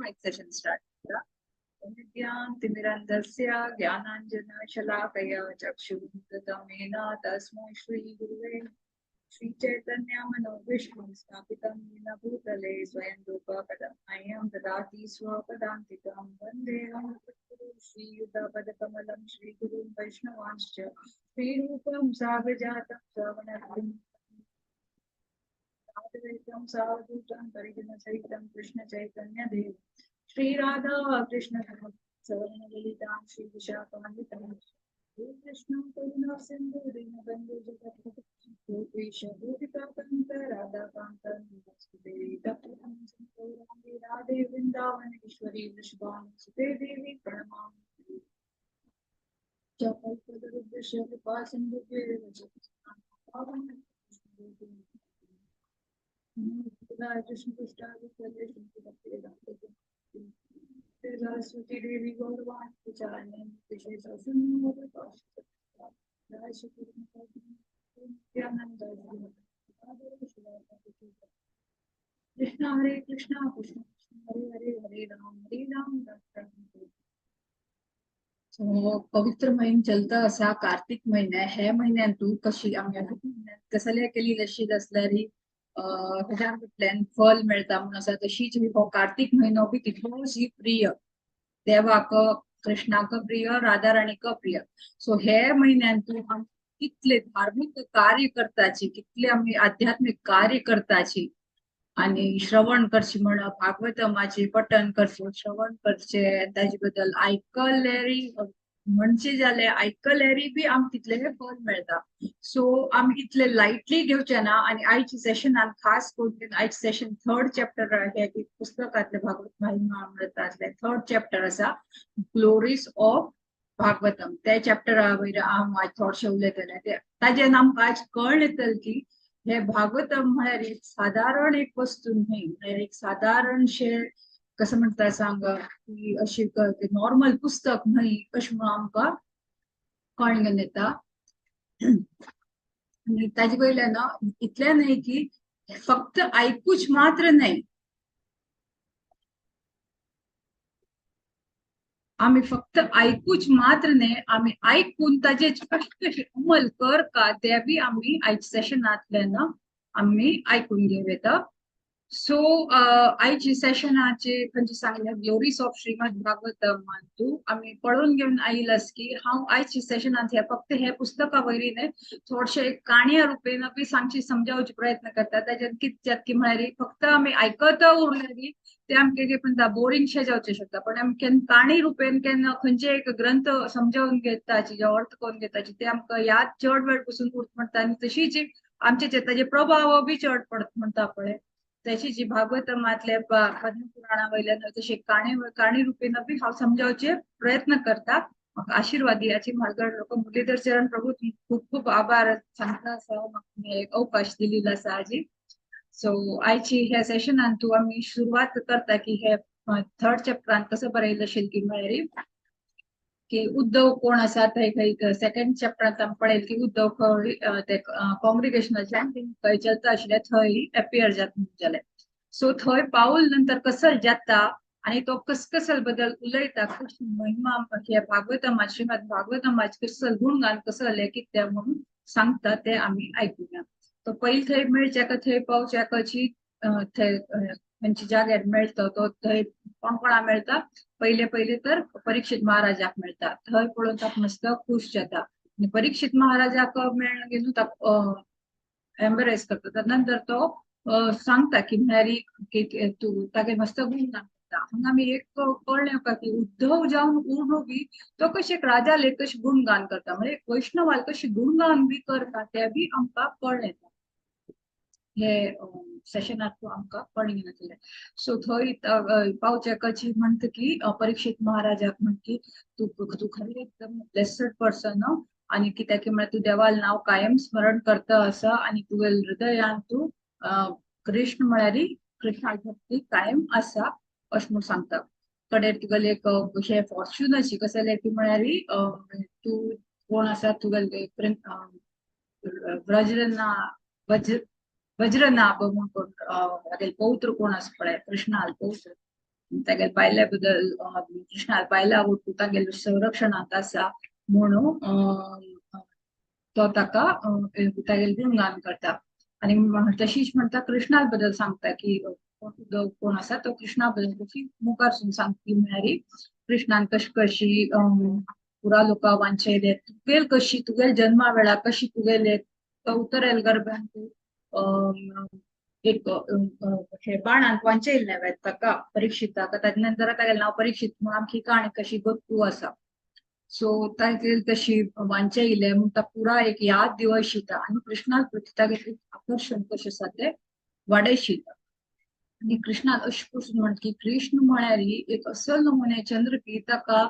Mic session start ज्ञानतिमिरन्धस्य ज्ञानाञ्जनशलाकया चक्षुरुन्मिलितं तस्मै श्रीगुरुवे श्रीचैतन्यमनोभीष्टं स्थापितं येन भूतले स्वयं रूपकथमह्यं ददाति स्वपदान्तिकं वन्देऽहं श्रीयुतपदकमलं श्रीगुरुं वैष्णवांश्च श्रीरूपं साग्रजातं श्रवणं सावधूतं परिजनसहितं कृष्णचैतन्यदेव श्री राधा कृष्ण ललिता श्री विशाखान्वितं कृष्ण करुणा सिंधु दीनबंधु जगत्पते राधा कांत राधे वृंदावनेश्वरी वृषभानुसुते देवी प्रणमामि कल्पतरुभ्यश्च कृपा सिन्धुभ्यैव कृष्ण सरस्वती देवी गौरवाणी प्रचारणे कृष्ण हरे कृष्ण कृष्ण हरे हरे हरे राम सो पवित्र महिना चलता असा कार्तिक महिना हे महिन्यांतून कशी आम्ही कसल्या केली लशी असल्यारी प्लॅन फल मिळता म्हणून असा तशीच हो कार्तिक महिनो बी तितलोच ही प्रिय देवाक कृष्णाक प्रिय राधा राणीक प्रिय सो हे महिन्यांतून आमी कितले धार्मिक कार्य करताची कितले आम्ही आध्यात्मिक कार्य करताची आणि श्रवण करची म्हण भागवतमाचे पठण करचे श्रवण करचे ताजे बद्दल आयकलेरी म्हणजे जाले आयकलेरी बी आम तितले फल मिळता सो आम्ही इतले लाइटली घेवचे ना आणि आयची सेशनान खास करून आयचे सेशन 3rd चॅप्टर हे पुस्तकातले भागवत महिमामृतातले 3rd चॅप्टर असा ग्लोरीज ऑफ भागवतम त्या चॅप्टरा वयर हांव आज थोडशे उलयतले ताजेन आमकां आज कळून येतले की हे भागवतम म्हळ्यार एक साधारण एक वस्तू न्ही म्हळ्यार एक साधारणशे कसं म्हणता सांग की अशी नॉर्मल पुस्तक न्ही अशें म्हणून आमकां कळून येता आणि ताजे वयल्यान इतलें न्ही की फक्त आयकूच मात्र न्ही आम्ही फक्त ऐकूच मात्र नाही आम्ही ऐकून ताजे कशी अंमल कर का ते बी आम्ही आयच्या सेशनातल्यान आम्ही ऐकून घेऊया सो आयची सेशनाचे खंयचे सांगले ग्लोरीज ऑफ श्रीमद भागवतम तू आम्ही पळून घेऊन आयलास की हांव आयची सेशनात हे फक्त हे पुस्तका वयरी न्ही थोडशे काणया रुपेन बी सांगची समजावचे प्रयत्न करता ताच्यात कितच्यात की म्हळ्यार फक्त आम्ही ऐकत उरलेली ते आमके पण बोरिंगशे जावचे शकता पण आमके काणी रुपेन केन्ना खंयचे एक ग्रंथ समजावून घेताची जो अर्थ करून घेताची ते आमकां याद चड वेळ पासून उरत म्हणटा आनी तशीच आमचे ताजे प्रभाव बी चड पडत म्हणटा पळय तशी जी भागवतमातले पद्मपुराणा वयल्यान तशी काणी रुपेन बी हांव समजावचे प्रयत्न करता म्हाका आशीर्वाद दियाची म्हारगड लोक मुरलीधर चरण प्रभू खूप खूप आभार सांगता आसा म्हाका एक अवकाश दिलेलो आसा आजी सो आयची ह्या सेशनान तू आम्ही सुरुवात करता की हे 3rd चॅप्टरान कसं बरयलें असेल की म्हळ्यार की उद्धव कोण आसा थंय 2nd चॅप्टरांत आमी पळयलें की उद्धव खंय कॉंग्रिगेशनाच्यान खंय चलता आशिल्ले थंय एपियर जाले सो थंय पावल नंतर कसल जाता आणि तो कसल बद्दल उलयता महिमा हे भागवतमा श्रीमद भागवतमाचे कसल गुणगान कसले की ते म्हणून सांगता ते आम्ही ऐकूया तो पहिले थंय मेळच्या का थंय पावच्याची थंय खंयच्या जाग्यार मेळटा तो थंय कोणा मेळटा पहिले तर परीक्षित महाराजाक मेळटा थंय पळोवन ताका मस्त खुश जाता आणि परीक्षित महाराजाक मेळून गेलो ताका एम्बरेस करता नंतर तो सांगता की म्हळ्यार की तू तागे मस्त गुणगान करता हांगा आमी एक कळ्ळें का की उद्धव जावन उर्णू बी तो कशे राजाले कशे गुणगान करता म्हणजे वैष्णवाल कशी गुणगान बी करता ते बी आमकां कळ्ळें हे सेशनात आमकां कळून येतले सो थंय पावच्या कची म्हणटा की परीक्षित महाराजाक म्हण की तू खरें एकदम ब्लेसड पर्सन आणि कित्याक की म्हळ्यार तू देवाल नाव कायम स्मरण करता आसा आणि तुवें हृदयान तू कृष्ण म्हळ्यार कृष्णा भक्ती कायम आसा अशें म्हणून सांगता कडेर तुगेले एक हे फॉर्च्यून अशी कसले की म्हळ्यार तू कोण आसा तुगेले वज्रनाभ म्हणून पौत्र कोण आसा पळय कृष्णाल पौत्र तागेल बायल्या बद्दल कृष्णा बायला आवडतो तागेल संरक्षणात आसा म्हणून तो ताका तागेल गुणगान करता आणि तशीच म्हणता कृष्णा बद्दल सांगता की कोण आसा तो कृष्णा बद्दल कशी मुखारसून सांगपी म्हळ्यार कृष्णान कशी कशी पुरा लोकां वांचयले तुगेल कशी तुगेल जन्मा वेळा कशी तुगेले उतरेल गर्भान एक हे बाणान वांचयल्ले वेत ताका परीक्षिताक ताजे नंतर तागेलें नांव परीक्षित म्हणून आमची काणी कशी गोतू आसा सो तागेल तशी वांचयले म्हणून ता पुरा एक याद दिवशिता आणि कृष्णाक प्रती तागेलें आकर्षण कशें आसा तें वाडयशिता आणि कृष्णान अशें करून म्हणटा की कृष्ण म्हळ्यार एक असल नमुने चंद्र की ताका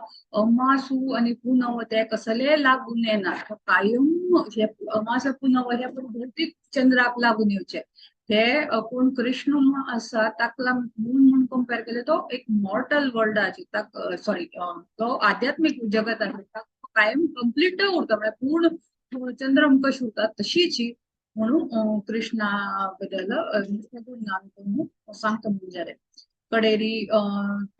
अमासू आणि पुनव ते कसले लागून येना कायम हे अमास पुनव हे भौतीक चंद्राक लागून येवचे ते कोण कृष्ण आसा ताका मून म्हणून कंपेर केले तो एक मॉर्टल वर्ल्डाची सॉरी तो आध्यात्मिक जगत आहे कायम कंप्लीट उरता म्हणजे पूर्ण चंद्रम कशी उरतात तशीच म्हणून कृष्णा बद्दल गुणगान करून सांगता म्हणजे कडेरी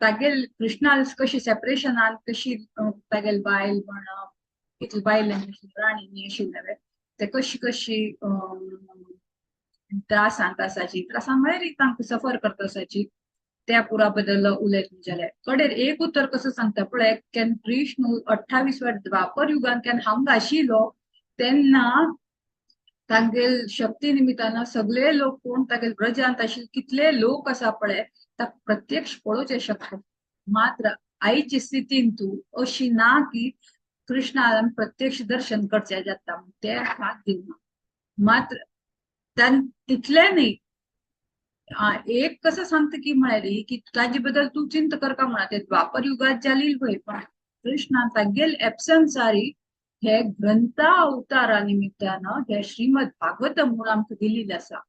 तागेल कृष्णा कशी सेपरेशनान कशी तागेल बायल म्हण बायल राणी आशिल्ले ते कशी कशी त्रासांत आसाची त्रासां म्हळ्यार तांकां सफर करता आसाची त्या पुरा बद्दल उलयत म्हणजे कडेर एक उतर कसं सांगता पळय केन कृष्ण 28 वर्स द्वापर युगान केन हांगा आशिल्लो तेन्ना तागेल शक्ती निमित्तान सगळे लोक कोण तागेल ब्रजांत आशिल्ले कितले लोक आसा पळय ताका प्रत्यक्ष पळोवचे शकता मात्र आईची स्थितीन तू अशी ना की कृष्णाला प्रत्यक्ष दर्शन करचे जाता ते हात दिवना मात्र तितले न्ही एक कसं सांगता की म्हळ्यार की ताजे बद्दल तू चिंता करका म्हणा ते द्वापर युगात जाली पळय पण कृष्णा तागेल एब्सन्सारी हे ग्रंथा अवतारा निमित्तान हे श्रीमद भागवतम म्हणून आमकां दिल्लीले आसा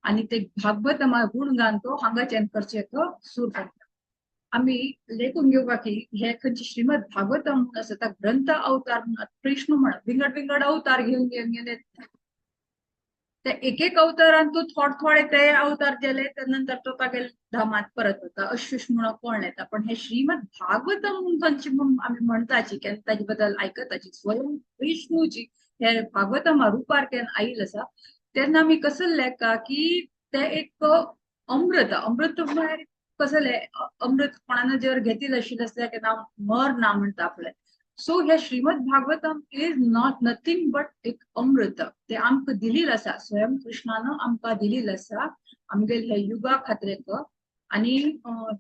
आणि ते भागवतमा गुणगान तो हांगाच्यान करचे सूर करता आम्ही लेखून घेवपा की हे खंयचे श्रीमद भागवतम म्हणून आसा ताका ग्रंथ अवतार म्हणून कृष्ण म्हणा विंगड विंगड अवतार घेऊन गेले ते एक एक अवतारान तू थोडे ते अवतार गेले त्यानंतर तो तागेल धामात परत होता अश्युष म्हणून कोण येता पण हे श्रीमद भागवतम म्हणून खंयची म्हणून आम्ही म्हणताची केन्ना ताजे बद्दल आयकताची स्वयं विष्णूची हे भागवतमा रुपार केन्ना आयिल्लो आसा तेन्ना आमी कसले का की ते एक अमृत अमृत म्हळ्यार कसले अमृत कोणान जर घेतील आशिल्लें आसल्यार केन्ना मर ना म्हणटा आपले सो हे Shrimad Bhagavatam is not nothing but एक अमृत ते आमकां दिलेलं आसा स्वयं कृष्णानं आमकां दिलेलं आसा आमगेल हे युगा खातीर आणि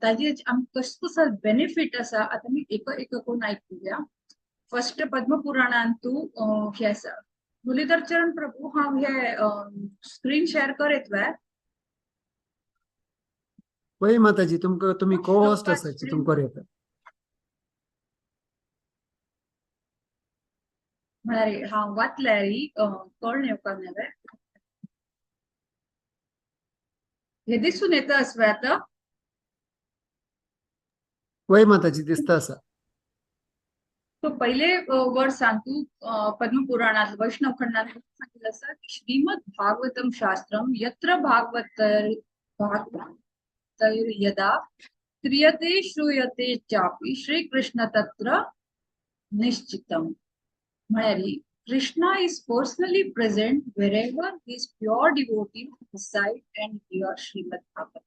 ताजे आमकां कसो कसो बेनिफिट आसा आता मी एक एक करून आयकुया फर्स्ट पद्मपुराणान तू हे आसा मुरलीधर चरण प्रभू हांव हे स्क्रीन शेअर करीत वे पळय माताजी तुमकां तुमी को होस्ट आसाची तुमकां येता म्हळ्यार हांव वाचल्यार कळून येवपाक नवे हे दिसून येता आसवे आता पळय माताजी दिसता आसा तो पहिले वर्सान तू पद्मपुराणात वैष्णव खंडात सांगितलं आसा की श्रीमद भागवतम शास्त्रम यत्र भागवत यदा क्रियते श्रूयते चापि श्रीकृष्ण तत्र निश्चितम म्हळ्यार Krishna is personally present wherever his pure devotee recite and hear Shrimad Bhagavat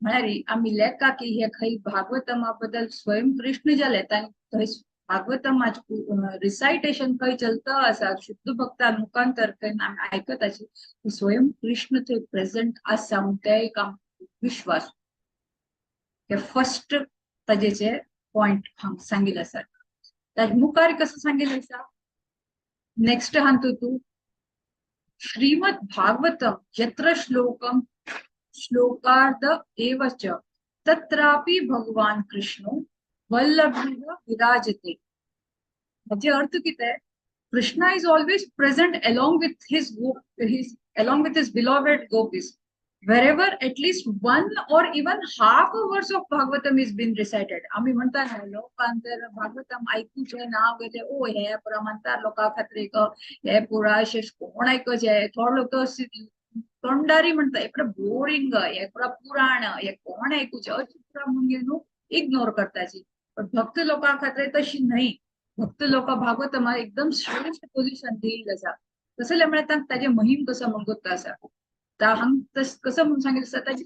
म्हळ्यार आम्ही लेखा की हे खंय भागवतमा बद्दल स्वयं कृष्ण जाले थंय भागवतमाचे रिसायटेशन खंय चलता आसा शुद्ध भक्ता मुखांतर आम्ही आयकत आशी स्वयं कृष्ण थंय प्रेझेंट आसा म्हणून ते एक विश्वास हे फर्स्ट ताजेचे पॉइंट सांगिल्ले आसा ताजे मुखार कसं सांगिल्ले आसा नेक्स्ट हांतू तू श्रीमद भागवतम यत्र श्लोकम श्लोकार्ध एव च तत्रापि भगवान कृष्णो वल्लभेन विराजते म्हणजे अर्थ कितें Krishna is always present along with his beloved gopis wherever at least one or even half a verse of Bhagavatam is been recited. आम्ही म्हणता ना लोकांतर भागवतम ऐकूचे ना वगैरे ओ हे पुरा म्हणतात लोकां खातीर हे पुरा कोण ऐकचे थोडे लोक तोंडारी म्हणता एपडे बोरिंग एपडा पुराण हे कोण ऐकूचे अचित्रा मुंगेनु इग्नोर करताची पण भक्त लोकां खातीर तशी नाही भक्त लोक भागवतमा एकदम श्रेष्ठ पोझिशन दिल्लें आसा कसले म्हळ्यार तांकां ताजे महिम कसो म्हणत आसा कसं म्हणून सांगितलं आसा ताजी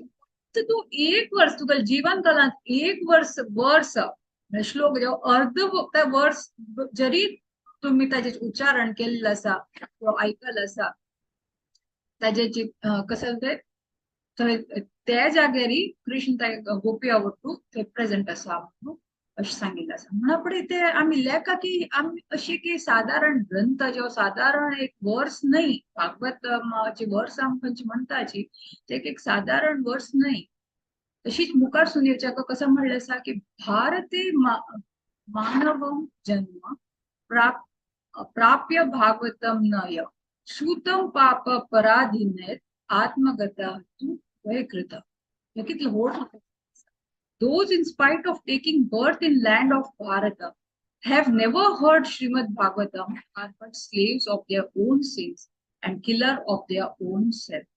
तू एक वर्ष तुका जीवन कालांत एक वर्ष श्लोक अर्ध वर्ष जरी तुम्ही ताजे उच्चारण केल्लें आसा आयकल आसा ताजे कसं थंय त्या जाग्यारी कृष्ण गोपी आवडटू थंय प्रेझेंट आसा म्हणून अशें सांगिल्लें आसा म्हणून फुडें ते आमी लेखा की आमी अशी की साधारण ग्रंथ जो साधारण एक वर्स न्हय भागवताची वर्स आमी खंयची म्हणटाची ते एक साधारण वर्स न्हय तशीच मुखार सुनीलच्या कसं म्हणलें आसा की भारते मानवम जन्म प्राप्य भागवतम नय श्रुतम पाप पराधीनेत आत्मगता तु वयकृत हे कितलं व्हड those in spite of taking birth in land of Bharata have never heard Srimad Bhagavatam are but slaves of their own sins and killer of their own self.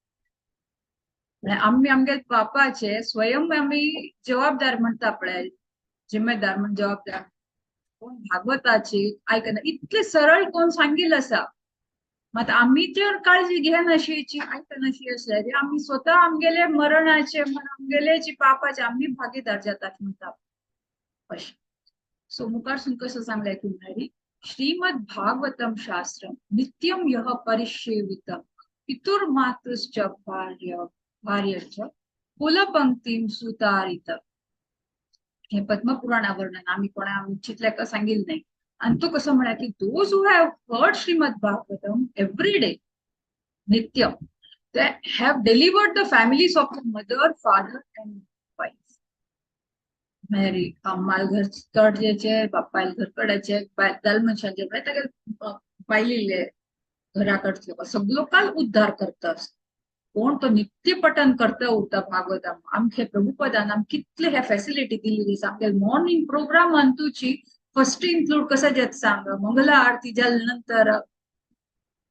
आम्ही आमगे पापाचे स्वयं आम्ही जबाबदार म्हणता पळय जिम्मेदार म्हणजे जबाबदार कोण भागवताची आयकना इतले सरळ कोण सांगिल्लें आसा मात आम्ही जर काळजी घेनाशिची आयकनाशी असले आम्ही स्वतः आमगेले मरणाचे आमगेले जी पापाचे आम्ही भागीदार जातात म्हणटा अशें सो मुखारसून कसं सांगलें की म्हळ्यार श्रीमद भागवतम शास्त्रम नित्यम यः परिसेवितम पितुर्मातुश्च भार्यश्च कुलपंक्तिम सुतारित हे पद्मपुराणा वर्णन आम्ही कोणा चितल्याक सांगिल्लें नाही आणि तो कसं म्हणा की those who have heard Srimad Bhagavatam every day nityam they have delivered the families of the mother father and wife मेरी अम्माल घर कडजेचे बापाल घर कडाचे दाल मनशाचे बायलिले घराकडचे सगळो काल उद्धार करतात कोण तो नित्य पठन करता उरता भागवतम आमचे प्रभुपदान आम कितले ह्या फॅसिलिटी दिल्ली आमगे मॉर्निंग प्रोग्राम अंतुची फर्स्ट इन्क्लूड कसं जेत सांग मंगला आरती जाल्या नंतर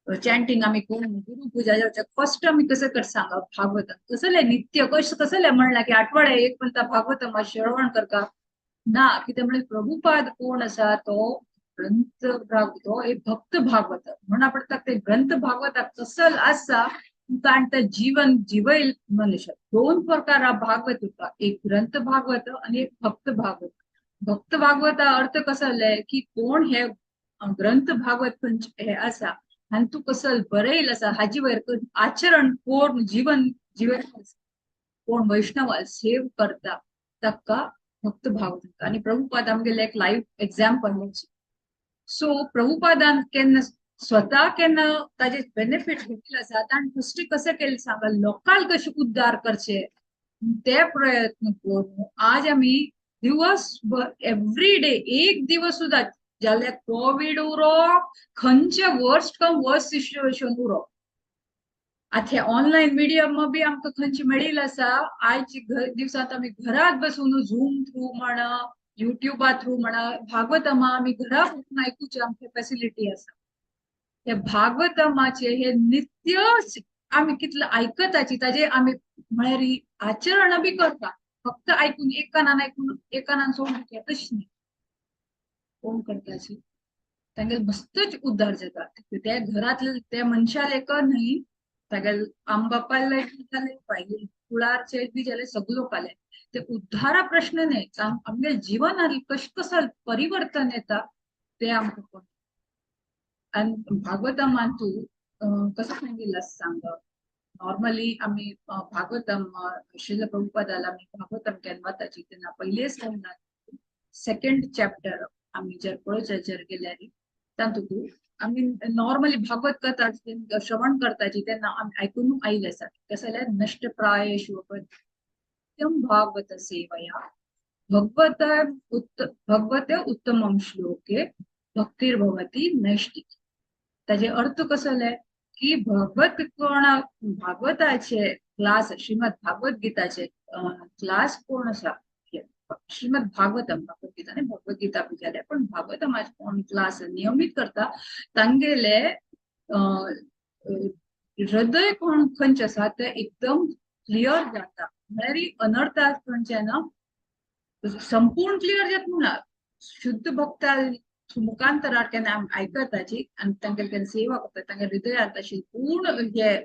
चॅन्टिंग आम्ही कोण गुरुपूजा जावच्या फर्स्ट आम्ही कसं कर सांगा भागवतम कसले नित्य कसले म्हणला की आठवड्या एक म्हणता भागवतम श्रवण करता ना कितें म्हणजे प्रभुपाद कोण आसा तो ग्रंथ तो एक भक्त भागवत म्हणून पडटा ते ग्रंथ भागवताक कसल आसा तांचं जीवन जिवैल मनुष्य दोन प्रकार भागवत होता एक ग्रंथ भागवत आणि एक भक्त भागवत भक्त भागवता अर्थ कसं आलाय की कोण हे ग्रंथ भागवत हे आसा आणि तू कसं बरयल आसा हाजी वयर आचरण कोण जीवन जिवैल कोण वैष्णव सेव करता ताका भक्त भागवत आणि प्रभुपाद आमगेले एक लाईव्ह एक्झाम्पल सो प्रभुपादान केन्ना स्वतः केन्ना ताजे बेनिफिट घेतले आसात आणि फर्स्ट कसे केले सांगा लोकांक कशे उद्धार करचे ते प्रयत्न करून आज आम्ही दिवसभर एव्हरी डे एक दिवस सुद्धा जाल्यार कोविड उरो खंयचे वर्स्ट कम वर्स्ट सिच्युएशन उरो आता ऑनलाइन मीडियम बी आमकां खंयची मेळिल्ली आसा आयच्या दिवसांत आमी घरात बसून झूम थ्रू म्हणा युट्यूबा थ्रू म्हणा भागवतमा आमी घरा बसून आयकुचे आमचे फॅसिलिटी आसा हे भागवतमाचे हे नित्य आम्ही कितलं आयकताची ताजे आम्ही म्हळ्यार आचरण बी करता फक्त ऐकून एक कानान सोडून तशी नाही कोण करताची तांगे मस्तच उद्धार जातात त्या घरातले त्या मनशाले कर न्हय तागे आंबापाले पाहिजे कुळारचे बी जाले सगळो पाले ते उद्धारा प्रश्न नाही आमगे जीवनात कसं परिवर्तन येता ते आमकां आणि भागवतमान तू कसं सांगितलं सांग नॉर्मली आम्ही भागवतम श्रील प्रभुपादाला आम्ही भागवतम केन्ना तेन्ना पहिले सेकंड चॅप्टर आम्ही जर पळोवचेर गेल्यार तातूंत आम्ही नॉर्मली भागवत कथा श्रवण करताची तेन्ना आम्ही आयकून आयिल्ले आसा कसं जाल्यार नष्टप्रायेषु भागवत सेवया भगवते उत्तमम श्लोके भक्तिर्भवती नैष्टिक ताजे अर्थ कसो जाल्यार की भागवताचे क्लास श्रीमद भागवत गीताचे क्लास कोण आसा श्रीमद भागवतम भगवद्गीता आणि भगवद्गीता बी जाले पण भागवतमाचे कोण क्लास नियमित करता तांगेले हृदय खंच आसा ते एकदम क्लियर जाता. म्हळ्यार अनर्थ खंयचे ना संपूर्ण क्लियर जाता म्हणा. शुद्ध भक्ता मुखांतरार केन्ना आयकताची आनी तांगेली केन्ना सेवा करता तांगे हृदयात अशी पूर्ण हे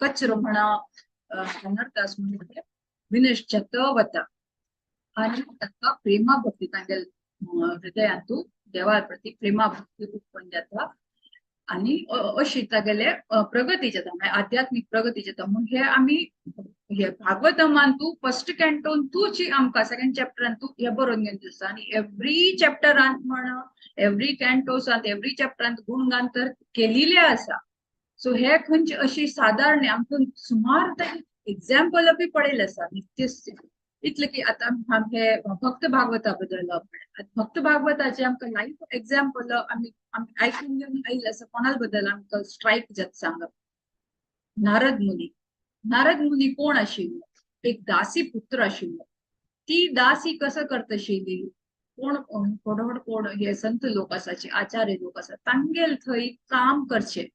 कचरो म्हणा अनर्थ म्हणून विनश्चित वता आनी ताका प्रेमा भक्ती तांगेल हृदयांतू देवा प्रती प्रेमा भक्ती उत्पन्न जाता आणि अशी तागेले प्रगती जाता म्हणजे आध्यात्मिक प्रगती जाता म्हणून हे आमी हे भागवतमान तू फर्स्ट कॅन्टोन तूच आमकां सेकंड चॅप्टरान तू हे बरोवन घेवन दिसता आनी एवरी चॅप्टरांत म्हणा एवरी कॅन्टोसांत एवरी चॅप्टरांत गुणगान तर केलेले आसा. सो हे खंयची अशी साधारण आमकां सुमार एक्झाम्पल बी पडेल आसा नित्य इतले की आता हे भक्त भागवता बद्दल भक्त भागवताचे आमकां लाईव्ह एक्झाम्पल आमी आयकून घेवन आयिल्ले आसा. कोणाल बद्दल आमकां स्ट्रायक जाता सांगप. नारद मुनी कोण आशिल्लो? एक दासी पुत्र आशिल्लो. ती दासी कसं करता आशिल्ली? कोण कोण हे संत लोक आसाचे आचार्य लोक आसा तांगेल थंय काम करचे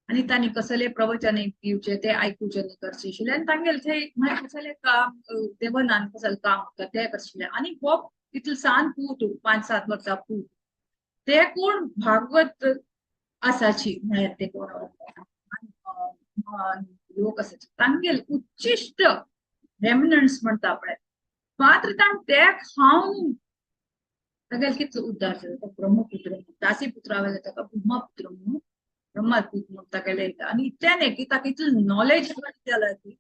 आणि तांणी कसले प्रवचन दिवचे ते आयकुचे करचे आशिल्ले आनी तांगेल थंय म्हळ्यार कसले काम देवनान कसले काम होता ते करशिल्ले आनी हो इतलो सान पूत 5-7 वर्सां पूत ते कोण भागवत आसाची म्हळ्यार ते कोण लोक आसाचे तांगेल उच्चिष्ट रेमनंट्स म्हणटा पळय मात्र ताण ते खावन तागेल कितलो उद्धार जाता. ब्रह्मपुत्र दासी पुत्रा वयले ताका ब्रह्मपुत्र म्हणून ब्रह्मपुत्र म्हणून तागेले आनी इतले की ताका इतलो नॉलेज जाला की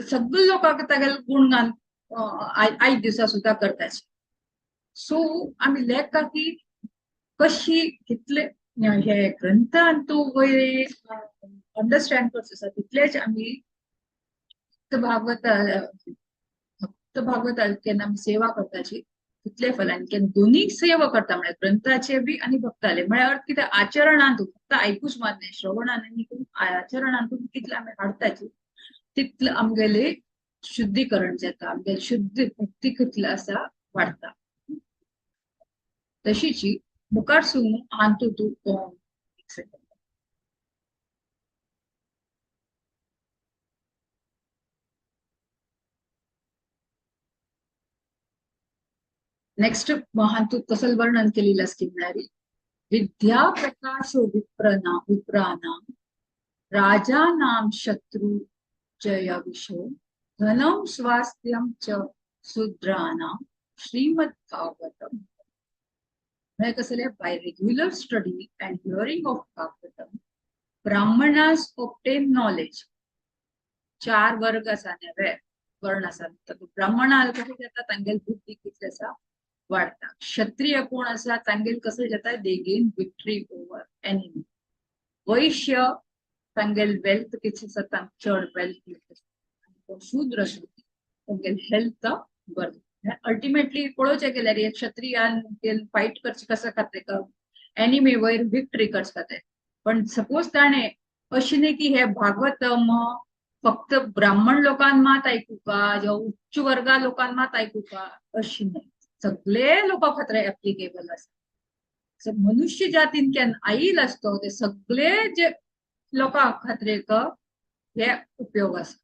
सगळे लोकांक तागेले गुणगान आयज दिसा सुद्धा करताचे. सो आमी लेखा की कशी कितले हे ग्रंथान तू वयर अंडरस्टँड करचो आसा तितलेच आमी भक्त भागवता केन्ना आमी सेवा करताची तितले फलान केन्ना दोन्ही सेवा करता म्हळ्यार ग्रंथाचे बी आनी भक्ताले म्हळ्यार अर्थ कितें आचरणांत फक्त आयकूच मात न्ही श्रवणान आनी आचरणांत कितले आमी हाडटाची तितले आमगेले शुद्धीकरण जाता आमगेले शुद्ध भक्ती कितले आसा वाडटा. तशीची मुखार सुन आंतू तू एक सेकंड नेक्स्ट हांतू कसं वर्णन केलेलं असते म्हळ्यार विद्या प्रकाशो विप्राणां राजानां शत्रु जय विशो धनम स्वास्थ्यम च शूद्राणां श्रीमद भागवतम. कसले by regular study and hearing of Bhagavatam brahmanas obtain knowledge. 4 वर्ग आसा नवे वर्ण आसा ब्राह्मणाल कशें जाता तांगेल बुद्धी कितली आसा वाढता. क्षत्रिय कोण आसा तांगेल कसं जाता they gain victory over enemy. वैश्य तांगेल वेल्थ कितली आसा चड वेल्थ शूद्र तांगेल हेल्थ बरें. अल्टिमेटली पळोवचें गेल्यार क्षत्रियान फायट करचे कशें खातीर एनिमी वयर विक्ट्री करचे खातीर. पण सपोज ताणें अशें न्ही की हे भागवतम फक्त ब्राह्मण लोकांक मात आयकुका जावं उच्च वर्गा लोकांक मात आयकुका अशी न्ही सगळे लोकां खातीर एप्लिकेबल आसा. मनुष्य जातीन केन्ना आयिल आसतो ते सगळे जे लोकां खातीर हे उपयोग आसा.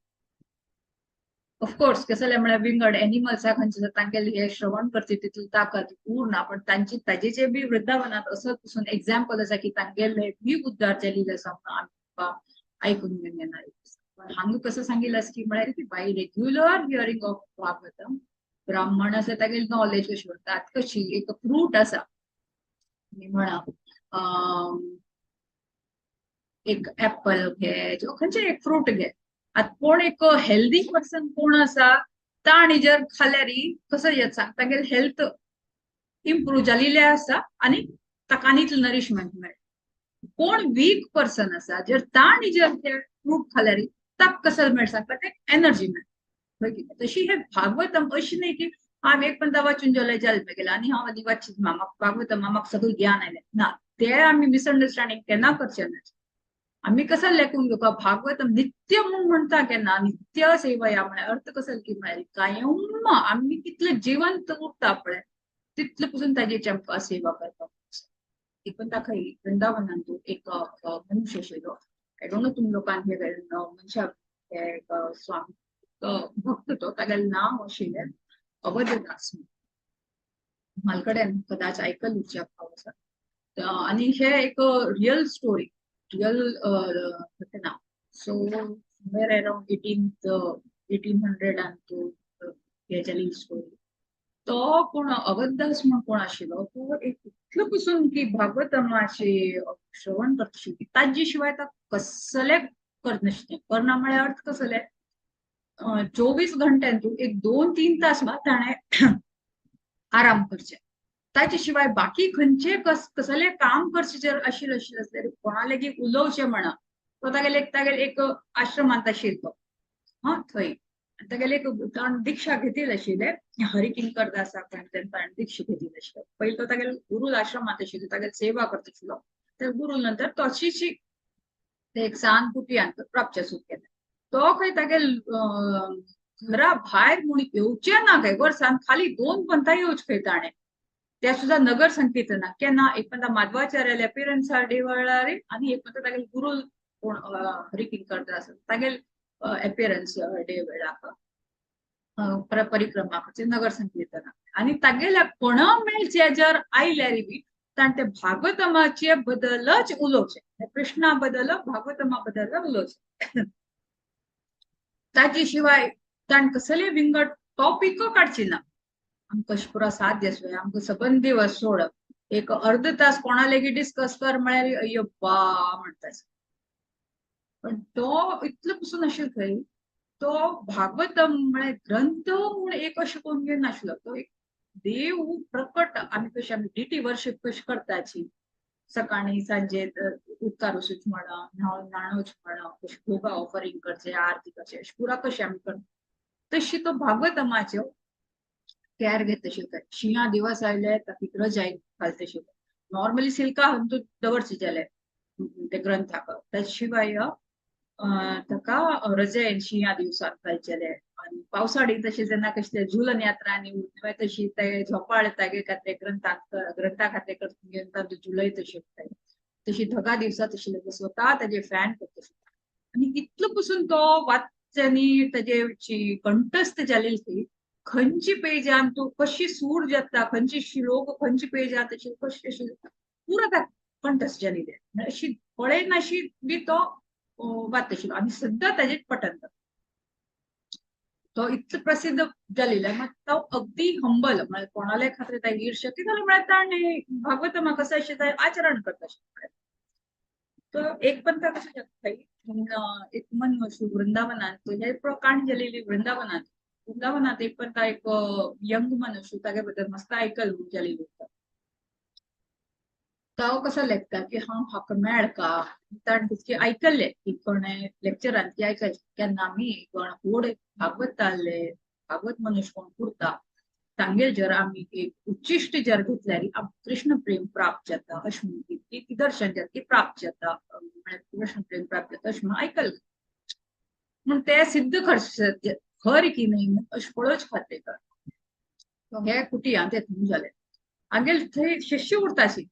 ऑफकोर्स कसले म्हळ्यार विंगड एनिमल्सां खंयचे तांगेले हे श्रवण करचे तितली ताकद उरना पण तांचे जे बी वृंदावनात असो पसून एक्झाम्पल आसा की तांगेले बी उद्धार जाल्ले आसा म्हणून आमी आयकून घेवन पण हांगा कसं सांगिल्लें आसा की म्हळ्यार की by regular hearing of Bhagavatam ब्राह्मण आसा तागेली नॉलेज कशी करतात कशी एक फ्रूट आसा म्हणा एक ऍपल घे जो खंयचे एक फ्रूट घे आता कोण एक हेल्दी पर्सन कोण आसा ताणी जर खाल्यार कसं येत सांग तागेले हेल्थ इम्प्रूव जाल्ले आसा आनी ताका इतलें नरिशमेंट मेळटा. कोण वीक पर्सन आसा जर ताणी जर ते फ्रूट खाल्यार ताका कसं मेळटा सांगता ते एनर्जी मेळटा. तशी हे भागवतम अशी न्ही की हांव एक पण वाचून जालें जल्म गेला आनी हांव आदी वाचीत म्हाका भागवतम म्हाका सगळं ज्ञान आयलें ना ते आमी मिसअंडरस्टँडिंग केन्ना करचे ना. आम्ही कसं लेखून घेवपा भागवतम नित्य म्हणून म्हणटा केन्ना नित्य सेवया म्हळ्यार अर्थ कसो की म्हळ्यार कायम आम्ही कितले जिवंत उरता पळय तितले पसून ताजेची आमकां सेवा करपाक ती पण दाखय वृंदावनान तू एक मनुष्य आशिल्लो आय डोंट नो तुम लोकांक हे मनशा एक स्वामी भक्त तो तागेलें नांव आशिल्लें अवधदास मालकड्यान कदाच आयकल उच्चार आसा आणि हे एक रियल स्टोरी रियल ना so somewhere around 1800 and to हे जाली स्टोरी तो कोण अवधदास म्हण कोण आशिल्लो तो एक इतलो पसून की भागवतमाचे श्रवण करता ताजे शिवाय कसले करनाशिल्ले करना म्हळ्यार अर्थ कसले 24 घंट्यांतून एक 2-3 तास मात ताणें आराम करचे ताचे शिवाय बाकी खंयचे कसले काम करचे जर आशिल्ले जाल्यार कोणा लेगीत उलोवचें म्हणा तो तागेले एक आश्रमांत आशिल्लो हा थंय तागेले एक दिक्षा घेतिल्ली आशिल्ले हरिकिंकर दासाक ताणें दिक्षा घेतिल्ली आशिल्ली पयलीं तो तागेले गुरू आश्रमांत आशिल्लो तागेली सेवा करता आशिल्लो त्या गुरू नंतर तोची एक सांत प्राप्त सूट केलें तो खंय तागेले घरा भायर म्हूण येवचें ना खंय वर्सान खाली 2 पंथा येवचे खंय ताणें त्या सुद्धा नगर संकीर्तना केन्ना एक पंथा माधवाचार्याले अपियरन्स डे वेळार आनी एक पंथा तागेले गुरू कोण हरिकिंकर दास तागेले अपियरन्स डे वेळार परिक्रमा करचे नगर संकीर्तना आनी तागेल्या कोणा मेळचे जर आयल्यार बी ताणें ते भागवतमाचे बद्दलच उलोवचें कृष्णा बद्दल भागवतमा बद्दल उलोवचें ताचे शिवाय ताणें कसले विंगड टॉपिक काडची ना आमकां पुरो साथ दिवस आमकां सबंद दिवस सोड एक अर्ध तास कोणा लेगीत डिस्कस कर म्हळ्यार अय्यो बा म्हणटा पण तो इतलो पसून आशिल्लो थंय तो भागवतम म्हळ्यार ग्रंथ म्हूण एक अशें कोण घेवन नाशिल्लो तो एक देव प्रकट आमी कशी आमी डिटी वर्शीप कशी करताची सकाळी सांजे उदकार वचूच म्हणा न्हाणूच म्हणा कशी भोगा ऑफरिंग करचे आरती करचे अशी पुरा कशी आमी करता तशी तो भागवतमाच्यो केअर घेत आशिल्लो शिंया दिवस आयले ताका रजाय घालता आशिल्लो नॉर्मली सिल्का हातूंत दवरचे जाले ते ग्रंथाक ताचे शिवाय ताका रजायेन शिंया दिवसाक घालचेले आनी पावसाळी तशें जेन्ना कशें झुलन यात्रा आनी तशी ते झोपाळ तागे खातीर ग्रंथा खातीर घेवन तातूंत जुलय तशी धगा दिवसां तशी स्वता ताजे फॅन करता आनी इतलो पसून तो वाचच्यांनी ताजे कंठस्थ जालेली खंयची पेजान तूं कशी सूर जाता खंयची श्लोक खंयची पेजां तशी कशी अशी पुरो कंठस्थ जालेले अशी पळयनाशी बी तो वाचता आशिल्लो आनी सद्दां ताजें पठण तो इतलो प्रसिद्ध जालेलो मात तो अगदी हंबल म्हळ्यार कोणाले खातीर ताका ईर्ष्या कितें म्हळ्यार ताणें भागवतमा कसो अशें आचरण करता तो एक पंथा कशें जाता एक मन वृंदावनांत हे काण जालेली वृंदावनांत एक पंथा एक यंग मनुष्य तागे बद्दल मस्त आयकल जालेली तो कसो लेखता की हांव म्हाका मेळ का ताणें तितके आयकल्ले की कोणें लेक्चरान ती आयकले केन्ना आमी कोण व्हड भागवत जाल्ले भागवत मनुष्य कोण पुरता तांगेर जर आमी एक उच्चिश्ट जर घेतल्यार कृष्ण प्रेम प्राप्त जाता अशें म्हणून ती दर्शन जाता ती प्राप्त जाता कृष्ण प्रेम प्राप्त जाता अशें म्हणून आयकल्लें म्हूण ते सिद्ध करचे खर की न्ही अशें पळोवचे खातीर हे कुटियांत येतून जालें आमगेले थंय शिश्य उरताशी